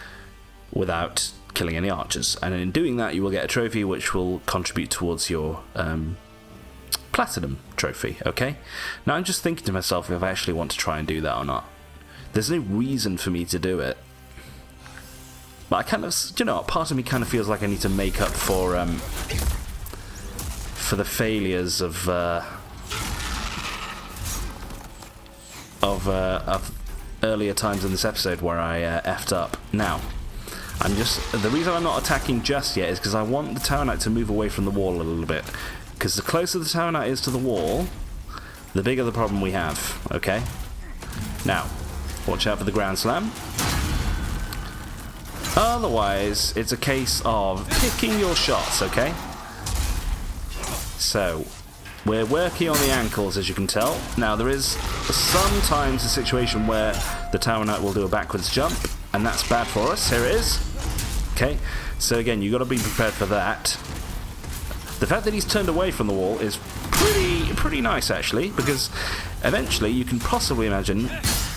without killing any archers, and in doing that you will get a trophy which will contribute towards your platinum trophy. Okay, now I'm just thinking to myself if I actually want to try and do that or not. There's no reason for me to do it, but I kind of, part of me kind of feels like I need to make up for the failures of earlier times in this episode where I effed up. Now, the reason I'm not attacking just yet is because I want the Tower Knight to move away from the wall a little bit. Because the closer the Tower Knight is to the wall, the bigger the problem we have, okay? Now, watch out for the ground slam. Otherwise, it's a case of picking your shots, okay? So, we're working on the ankles, as you can tell. Now, there is sometimes a situation where the Tower Knight will do a backwards jump, and that's bad for us. Here it is. Okay, so again, you've got to be prepared for that. The fact that he's turned away from the wall is pretty nice, actually, because eventually you can possibly imagine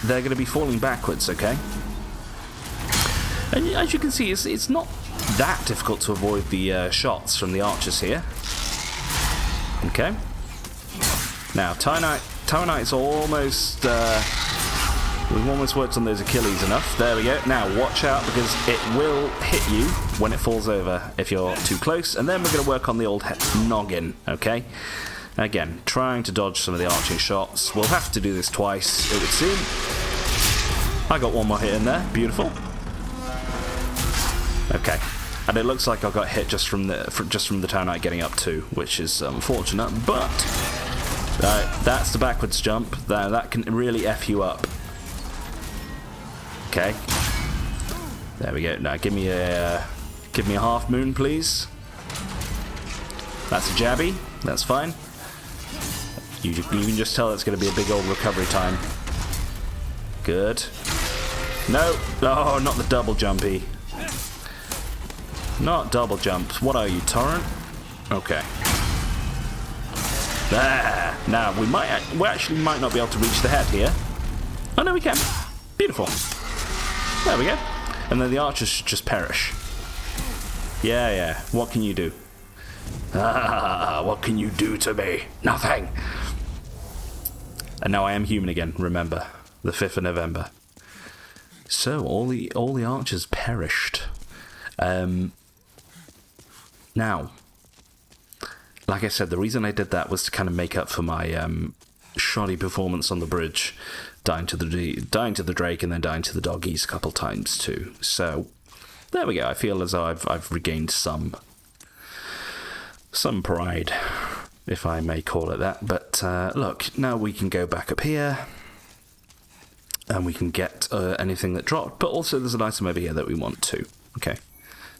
they're going to be falling backwards, okay? And as you can see, it's not that difficult to avoid the shots from the archers here. Okay. Now, Tower Knight's almost... we've almost worked on those Achilles enough. There we go. Now, watch out, because it will hit you when it falls over if you're too close. And then we're going to work on the old noggin, okay? Again, trying to dodge some of the arching shots. We'll have to do this twice, it would seem. I got one more hit in there. Beautiful. Okay. And it looks like I got hit just from the Tower Knight getting up too, which is unfortunate. But that's the backwards jump. That can really F you up. Okay. There we go. Now give me a half moon, please. That's a jabby. That's fine. You can just tell it's going to be a big old recovery time. Good. No. Oh, not the double jumpy. Not double jumps. What are you, torrent? Okay. There. Now we actually might not be able to reach the head here. Oh no, we can. Beautiful. There we go. And then the archers should just perish. Yeah. What can you do? What can you do to me? Nothing. And now I am human again. Remember, the 5th of November. So all the archers perished. Now, like I said, the reason I did that was to kind of make up for my shoddy performance on the bridge, dying to the Drake and then dying to the doggies a couple times too. So there we go. I feel as though I've regained some pride, if I may call it that. But look, now we can go back up here and we can get anything that dropped. But also there's an item over here that we want too. Okay,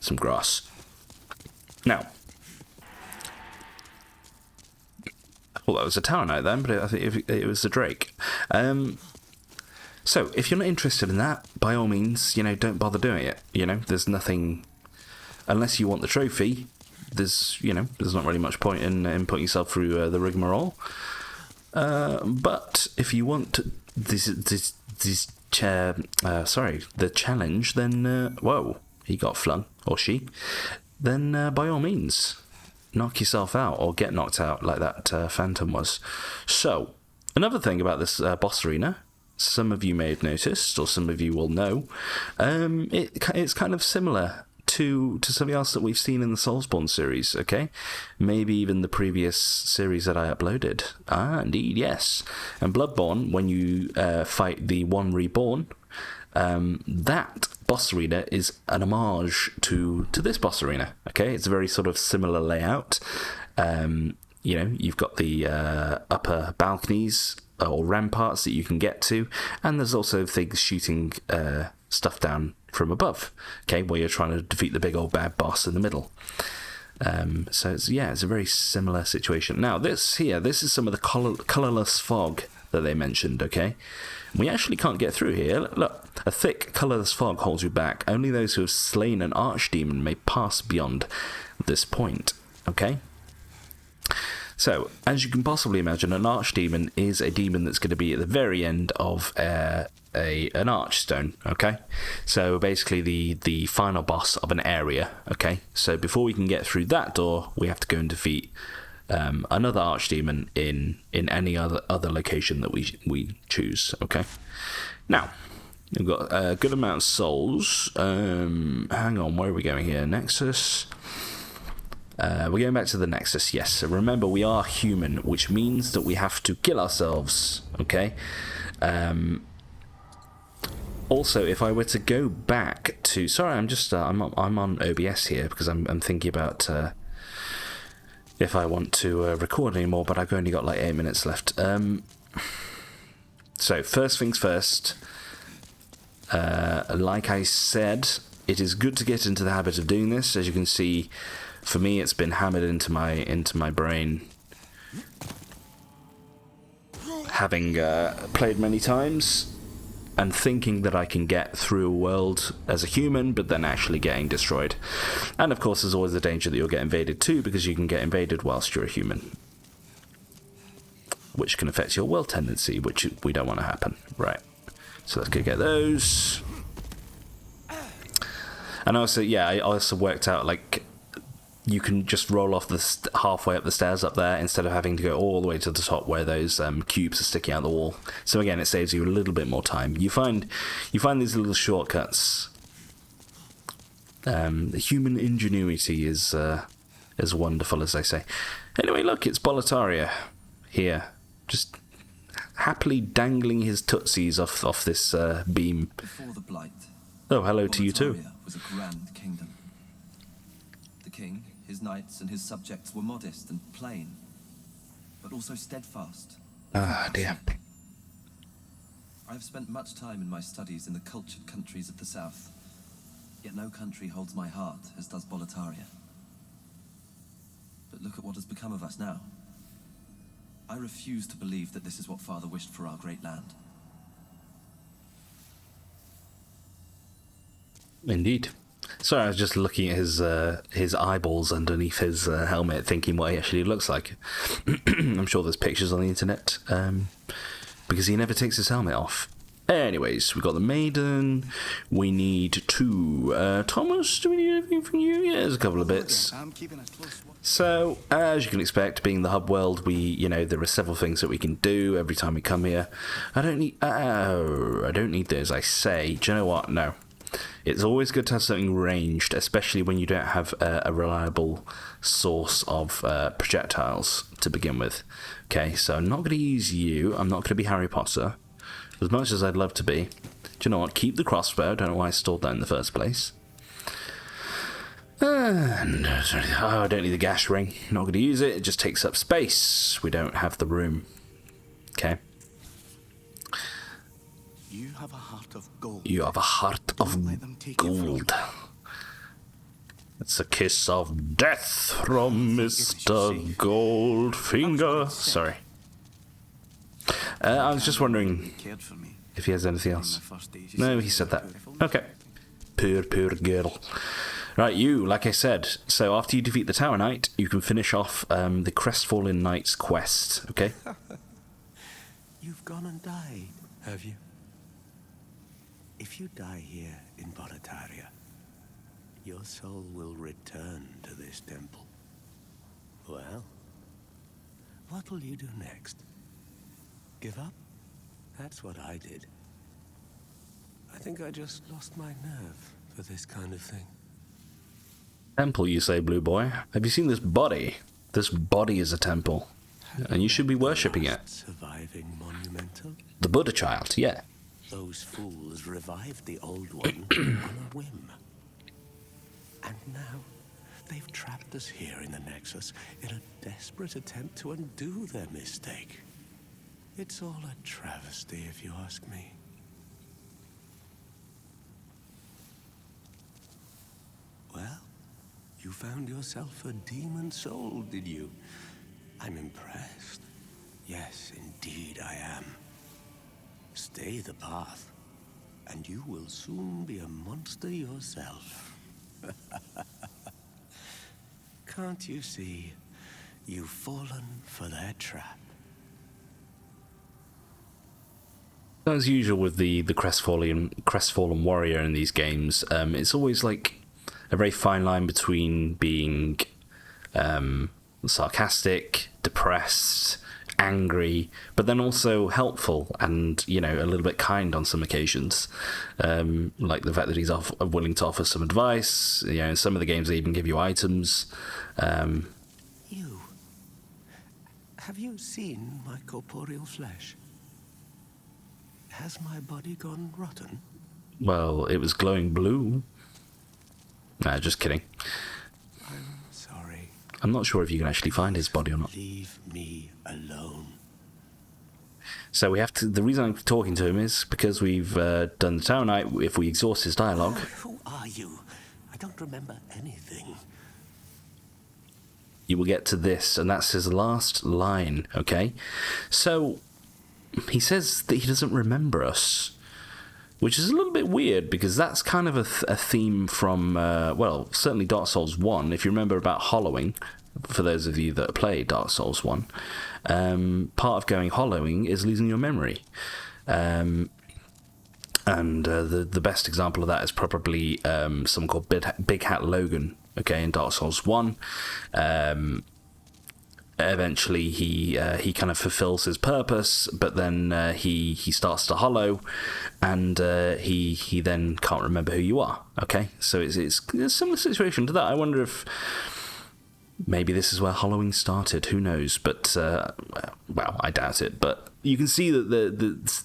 some grass. Now, Well, that was a Tower Knight then, but I think it was a Drake. So, if you're not interested in that, by all means, don't bother doing it. There's nothing... Unless you want the trophy, there's not really much point in putting yourself through the rigmarole. But if you want the challenge, then, whoa, he got flung, or she, then by all means, knock yourself out, or get knocked out like that Phantom was. So, another thing about this boss arena, some of you may have noticed, or some of you will know, it's kind of similar to something else that we've seen in the Soulsborne series, okay? Maybe even the previous series that I uploaded. Indeed, yes. And Bloodborne, when you fight the One Reborn, that boss arena is an homage to this boss arena, okay? It's a very sort of similar layout. You've got the upper balconies or ramparts that you can get to, and there's also things shooting stuff down from above, okay, where you're trying to defeat the big old bad boss in the middle. So it's a very similar situation. Now this is some of the colourless fog that they mentioned, okay? We actually can't get through here. Look, a thick colourless fog holds you back. Only those who have slain an archdemon may pass beyond this point, okay? So, as you can possibly imagine, an archdemon is a demon that's going to be at the very end of an archstone, okay? So, basically the final boss of an area, okay? So, before we can get through that door, we have to go and defeat another archdemon in any other location that we choose, okay? Now, we've got a good amount of souls. Hang on, where are we going here? Nexus... we're going back to the Nexus, yes. So remember, we are human, which means that we have to kill ourselves, okay? Also, if I were to go back to... Sorry, I'm on OBS here because I'm thinking about if I want to record anymore, but I've only got like 8 minutes left. So, first things first. Like I said, it is good to get into the habit of doing this. As you can see... For me, it's been hammered into my brain, having played many times and thinking that I can get through a world as a human, but then actually getting destroyed. And of course, there's always the danger that you'll get invaded too, because you can get invaded whilst you're a human, which can affect your will tendency, which we don't want to happen. Right. So let's go get those. And also, I also worked out like. You can just roll off halfway up the stairs up there instead of having to go all the way to the top where those cubes are sticking out the wall. So again, it saves you a little bit more time. You find these little shortcuts. The human ingenuity is as wonderful as they say. Anyway, look, it's Boletaria here, just happily dangling his tootsies off this beam. Before the Blight, oh, hello to you too. Was a grand kingdom. The king, his knights, and his subjects were modest and plain, but also steadfast. Ah, dear. I have spent much time in my studies in the cultured countries of the south, yet no country holds my heart as does Boletaria. But look at what has become of us now. I refuse to believe that this is what Father wished for our great land. Indeed. Sorry, I was just looking at his eyeballs underneath his helmet, thinking what he actually looks like. I'm sure there's pictures on the internet, because he never takes his helmet off. Anyways, we've got the Maiden. We need 2. Thomas, do we need anything from you? Yeah, there's a couple of bits. So, as you can expect, being the hub world, there are several things that we can do every time we come here. I don't need those, I say. Do you know what? No. It's always good to have something ranged, especially when you don't have a reliable source of projectiles to begin with. Okay, so I'm not going to use you. I'm not going to be Harry Potter, as much as I'd love to be. Do you know what? Keep the crossbow. I don't know why I stored that in the first place. I don't need the gash ring. Not going to use it. It just takes up space. We don't have the room. Okay. You have a heart of gold. You have a heart of Don't let them take it from you. gold. It's a kiss of death from Mr. Goldfinger. Sorry. I was just wondering if he has anything else. No, he said that. Okay. Poor girl. Right, you, like I said, so after you defeat the Tower Knight, you can finish off the Crestfallen Knight's quest, okay? You've gone and died, have you? If you die here in Boletaria, your soul will return to this temple. Well, what'll you do next? Give up? That's what I did. I think I just lost my nerve for this kind of thing. Temple, you say, Blue Boy? Have you seen this body? This body is a temple, and you should be worshipping it. Surviving monumental? The Buddha child, yeah. Those fools revived the old one on a whim. And now, they've trapped us here in the Nexus in a desperate attempt to undo their mistake. It's all a travesty, if you ask me. Well, you found yourself a demon soul, did you? I'm impressed. Yes, indeed I am. Stay the path, and you will soon be a monster yourself. Can't you see? You've fallen for their trap. As usual with the crestfallen warrior in these games, it's always like a very fine line between being sarcastic, depressed, angry, but then also helpful and, you know, a little bit kind on some occasions. Like the fact that he's willing to offer some advice. You know, in some of the games they even give you items. Have you seen my corporeal flesh? Has my body gone rotten? Well, it was glowing blue. Nah, just kidding. I'm sorry. I'm not sure if you can actually find his body or not. Leave me alone. So we have to. The reason I'm talking to him is because we've done the Tower Knight. If we exhaust his dialogue. Who are you? I don't remember anything. You will get to this, and that's his last line, okay? So, he says that he doesn't remember us, which is a little bit weird, because that's kind of a theme from, well, certainly Dark Souls 1. If you remember about hollowing, for those of you that play Dark Souls 1, part of going hollowing is losing your memory. And the best example of that is probably someone called Big Hat Logan, okay, in Dark Souls 1. Eventually he kind of fulfills his purpose, but then he starts to hollow, and he then can't remember who you are, okay? So it's a similar situation to that. I wonder if maybe this is where hollowing started, who knows? But, well, I doubt it, but you can see that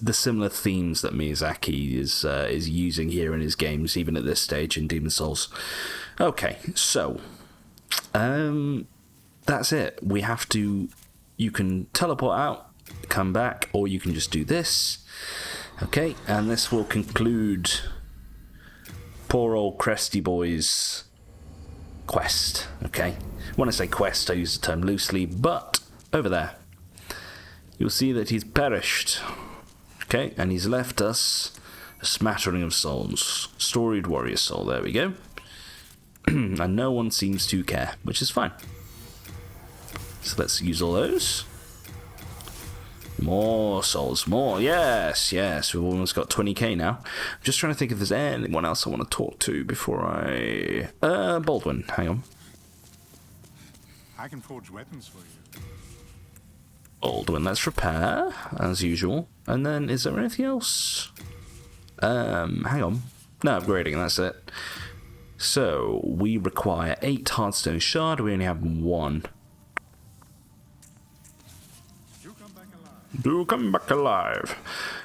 the similar themes that Miyazaki is using here in his games, even at this stage in Demon's Souls. Okay, so that's it. We have to. You can teleport out, come back, or you can just do this. Okay, and this will conclude poor old Cresty Boy's quest. Okay, when I say quest, I use the term loosely, but over there, you'll see that he's perished. Okay, and he's left us a smattering of souls. Storied warrior soul, there we go. And no one seems to care, which is fine. So let's use all those. More souls, more. Yes, we've almost got 20k now. I'm just trying to think if there's anyone else I want to talk to before I... Baldwin, hang on. I can forge weapons for you. Baldwin, let's repair, as usual. And then, is there anything else? Hang on. No, upgrading, that's it. So, we require 8 Heartstone Shard, we only have 1. Do come back alive.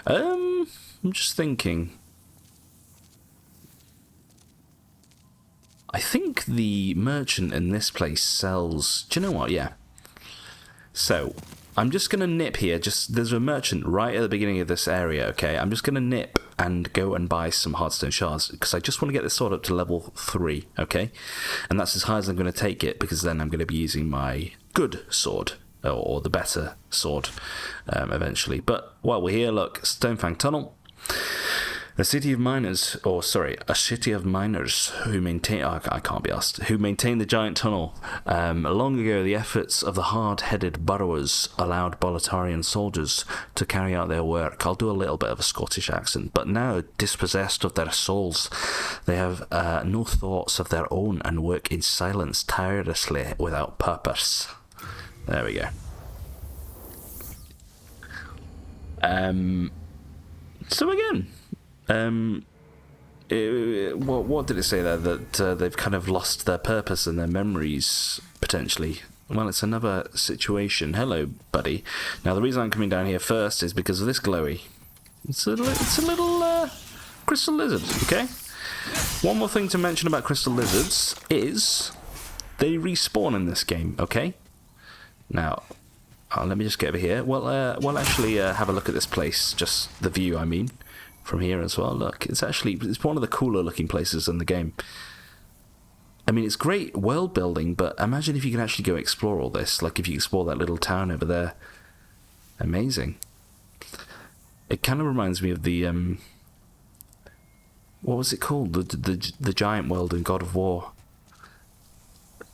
I'm just thinking. I think the merchant in this place sells... Do you know what? Yeah. So, I'm just going to nip here. There's a merchant right at the beginning of this area, okay? I'm just going to nip and go and buy some hardstone shards because I just want to get this sword up to level 3, okay? And that's as high as I'm going to take it because then I'm going to be using my good sword or the better sword eventually. But while we're here, look, Stonefang Tunnel. A city of miners who maintain... Oh, I can't be asked. Who maintain the giant tunnel. Long ago, the efforts of the hard-headed burrowers allowed Boletarian soldiers to carry out their work. I'll do a little bit of a Scottish accent. But now, dispossessed of their souls, they have no thoughts of their own and work in silence, tirelessly, without purpose. There we go. So again... what did it say there? That they've kind of lost their purpose and their memories, potentially. Well, it's another situation. Hello, buddy. Now, the reason I'm coming down here first is because of this glowy. It's a little crystal lizard, okay? One more thing to mention about crystal lizards is they respawn in this game, okay? Now, let me just get over here. We'll actually have a look at this place, just the view, I mean. From here as well. Look, it's one of the cooler looking places in the game. I mean, it's great world building, but imagine if you can actually go explore all this. Like if you explore that little town over there. Amazing. It kind of reminds me of the what was it called? The giant world in God of War.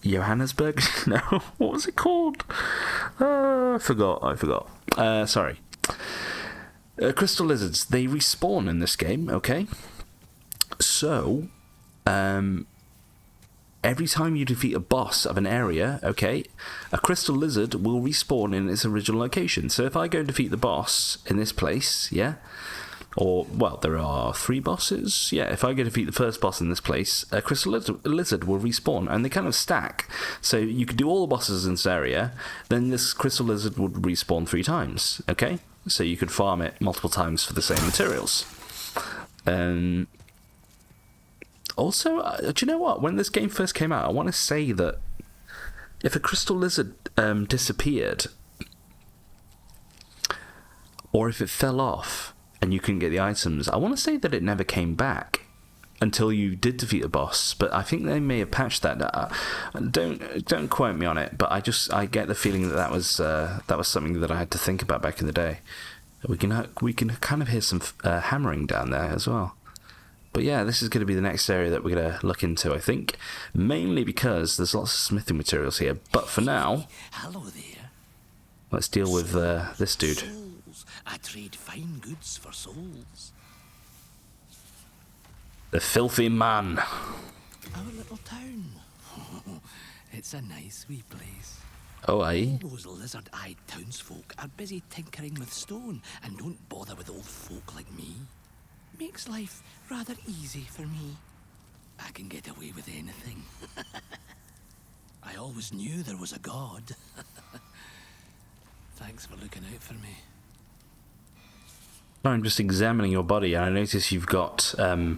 Johannesburg? No, what was it called? I forgot. Sorry. Crystal lizards, they respawn in this game, okay? So, every time you defeat a boss of an area, okay, a crystal lizard will respawn in its original location. So if I go and defeat the boss in this place, yeah, or, well, there are 3 bosses, yeah, if I go defeat the first boss in this place, a crystal lizard will respawn, and they kind of stack. So you could do all the bosses in this area, then this crystal lizard would respawn 3 times, okay? So you could farm it multiple times for the same materials. Also, do you know what? When this game first came out, I want to say that if a crystal lizard disappeared, or if it fell off and you couldn't get the items, I want to say that it never came back until you did defeat a boss. But I think they may have patched that. Don't quote me on it, but I get the feeling that was something that I had to think about back in the day. We can kind of hear some hammering down there as well. But yeah, this is going to be the next area that we're going to look into, I think. Mainly because there's lots of smithing materials here. But for now, hello there. Let's deal with this dude. Souls. I trade fine goods for souls. The filthy man. Our little town. It's a nice wee place. Oh, aye. All those lizard-eyed townsfolk are busy tinkering with stone and don't bother with old folk like me. Makes life rather easy for me. I can get away with anything. I always knew there was a god. Thanks for looking out for me. I'm just examining your body, and I notice you've got a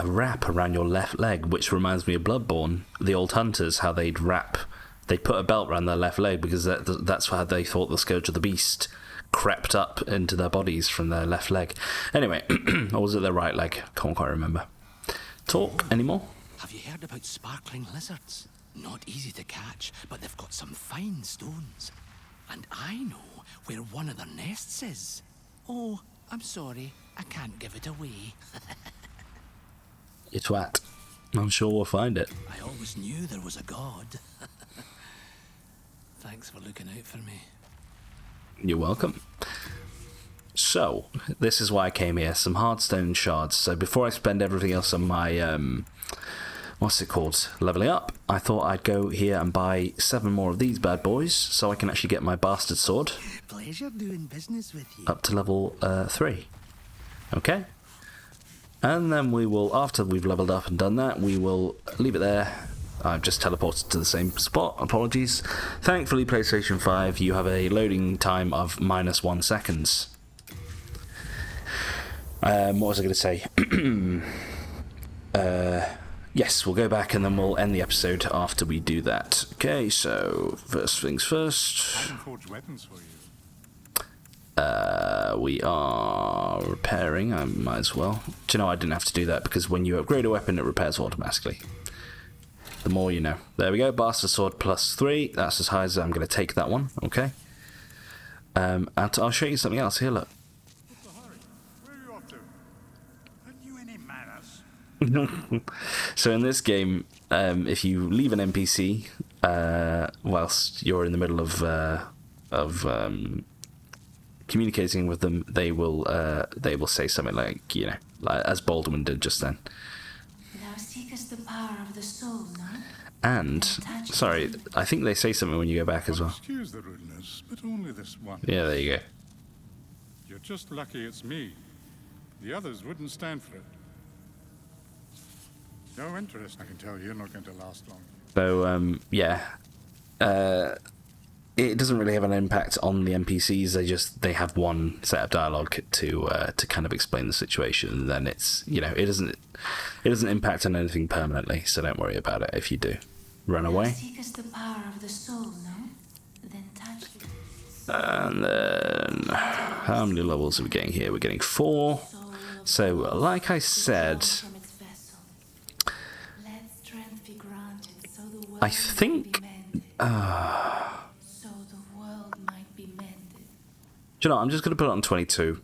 wrap around your left leg, which reminds me of Bloodborne. The old hunters, how they'd put a belt around their left leg because that's how they thought the Scourge of the Beast crept up into their bodies from their left leg. Anyway, or was it their right leg? Can't quite remember. Talk anymore? Have you heard about sparkling lizards? Not easy to catch, but they've got some fine stones. And I know where one of their nests is. Oh, I'm sorry, I can't give it away. You twat. I'm sure we'll find it. I always knew there was a god. Thanks for looking out for me. You're welcome. So, this is why I came here. Some hardstone shards. So before I spend everything else on my, what's it called? Leveling up, I thought I'd go here and buy 7 more of these bad boys so I can actually get my bastard sword. Pleasure doing business with you. Up to level 3. Okay? And then we will, after we've leveled up and done that, we will leave it there. I've just teleported to the same spot. Apologies. Thankfully, PlayStation 5, you have a loading time of -1 seconds. What was I going to say? Yes, we'll go back and then we'll end the episode after we do that. Okay, so first things first. I can forge weapons for you. We are repairing. I might as well. Do you know, I didn't have to do that because when you upgrade a weapon, it repairs automatically. The more you know. There we go. Bastard Sword +3. That's as high as I'm going to take that one. Okay. And I'll show you something else. Here, look. What's the hurry? Where are you off to? Haven't you any manners? So in this game, if you leave an NPC whilst you're in the middle of communicating with them, they will say something like, you know, like as Baldwin did just then. Thou seekest the power of the soul, no? And sorry, I think they say something when you go back as well. Excuse the rudeness, but only this one. Yeah, there you go. You're just lucky it's me. The others wouldn't stand for it. No interest. I can tell you're not going to last long. So yeah, it doesn't really have an impact on the NPCs. They have one set of dialogue to kind of explain the situation. And then it's, you know, it doesn't impact on anything permanently. So don't worry about it if you do. Run away. Seekest the power of the soul, no? Then touch it. And then how many levels are we getting here? We're getting 4. So like I said, I think so the world might be mended. do you know, I'm just going to put it on 22.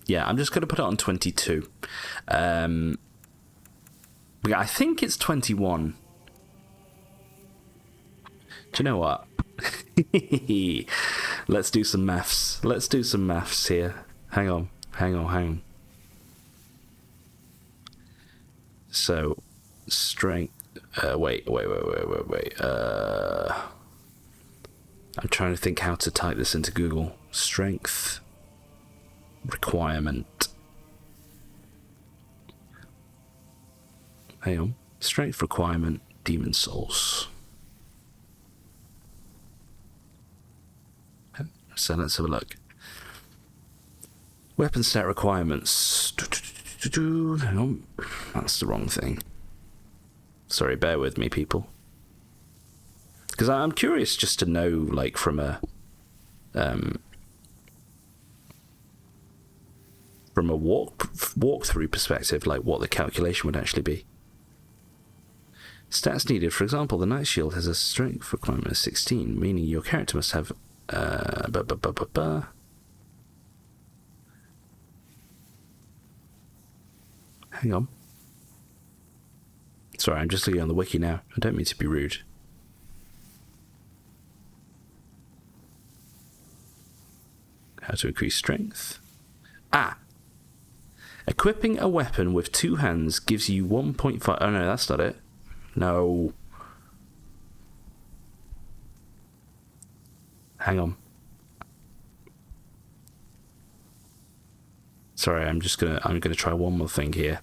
Yeah, I'm just going to put it on 22. Yeah, I think it's 21. Do you know what? Let's do some maths. Let's do some maths here. Hang on. So, strength. Wait. I'm trying to think how to type this into Google. Strength requirement. Hang on. Strength requirement, Demon Souls. So let's have a look. Weapon stat requirements. Hang on. That's the wrong thing. Sorry, bear with me, people. Because I'm curious just to know, like, from a walkthrough perspective, like what the calculation would actually be. Stats needed. For example, the Night Shield has a strength requirement of 16, meaning your character must have Hang on. Sorry, I'm just looking on the wiki now. I don't mean to be rude. How to increase strength. Equipping a weapon with 2 hands gives you 1.5... Oh no, that's not it. No. Hang on. Sorry, I'm gonna try one more thing here.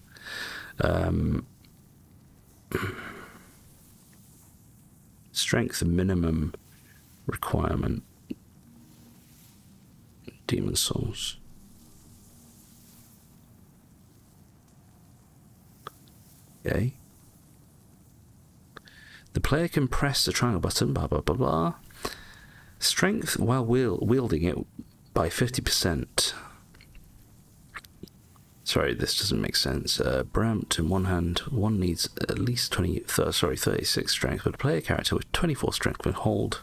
Strength minimum requirement. Demon Souls. Okay. The player can press the triangle button, blah blah blah blah. Strength while wielding it by 50%. Sorry, this doesn't make sense. Bramped in one hand, one needs at least 36 strength, but a player character with 24 strength can hold.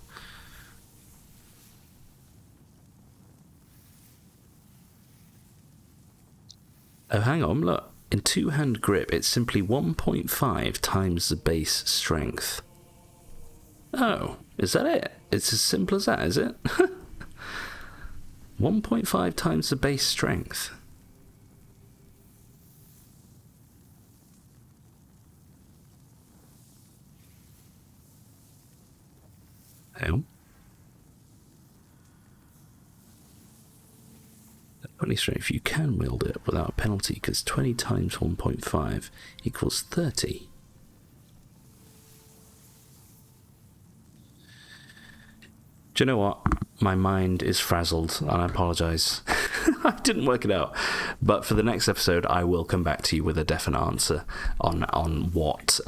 Oh, hang on, look. In 2-hand grip, it's simply 1.5 times the base strength. Oh, is that it? It's as simple as that, is it? 1.5 times the base strength. Hell. Only strength you can wield it without a penalty, because 20 times 1.5 equals 30. Do you know what? My mind is frazzled, and I apologise. I didn't work it out. But for the next episode, I will come back to you with a definite answer on what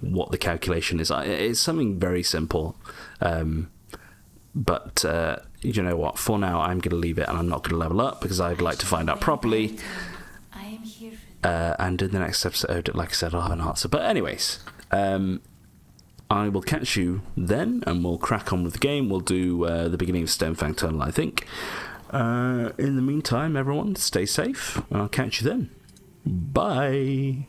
what the calculation is. It's something very simple. But you know what? For now, I'm going to leave it, and I'm not going to level up because I'd like to find out properly. I am here for And in the next episode, like I said, I'll have an answer. But anyways, I will catch you then, and we'll crack on with the game. We'll do the beginning of Stonefang Tunnel, I think. In the meantime, everyone, stay safe, and I'll catch you then. Bye.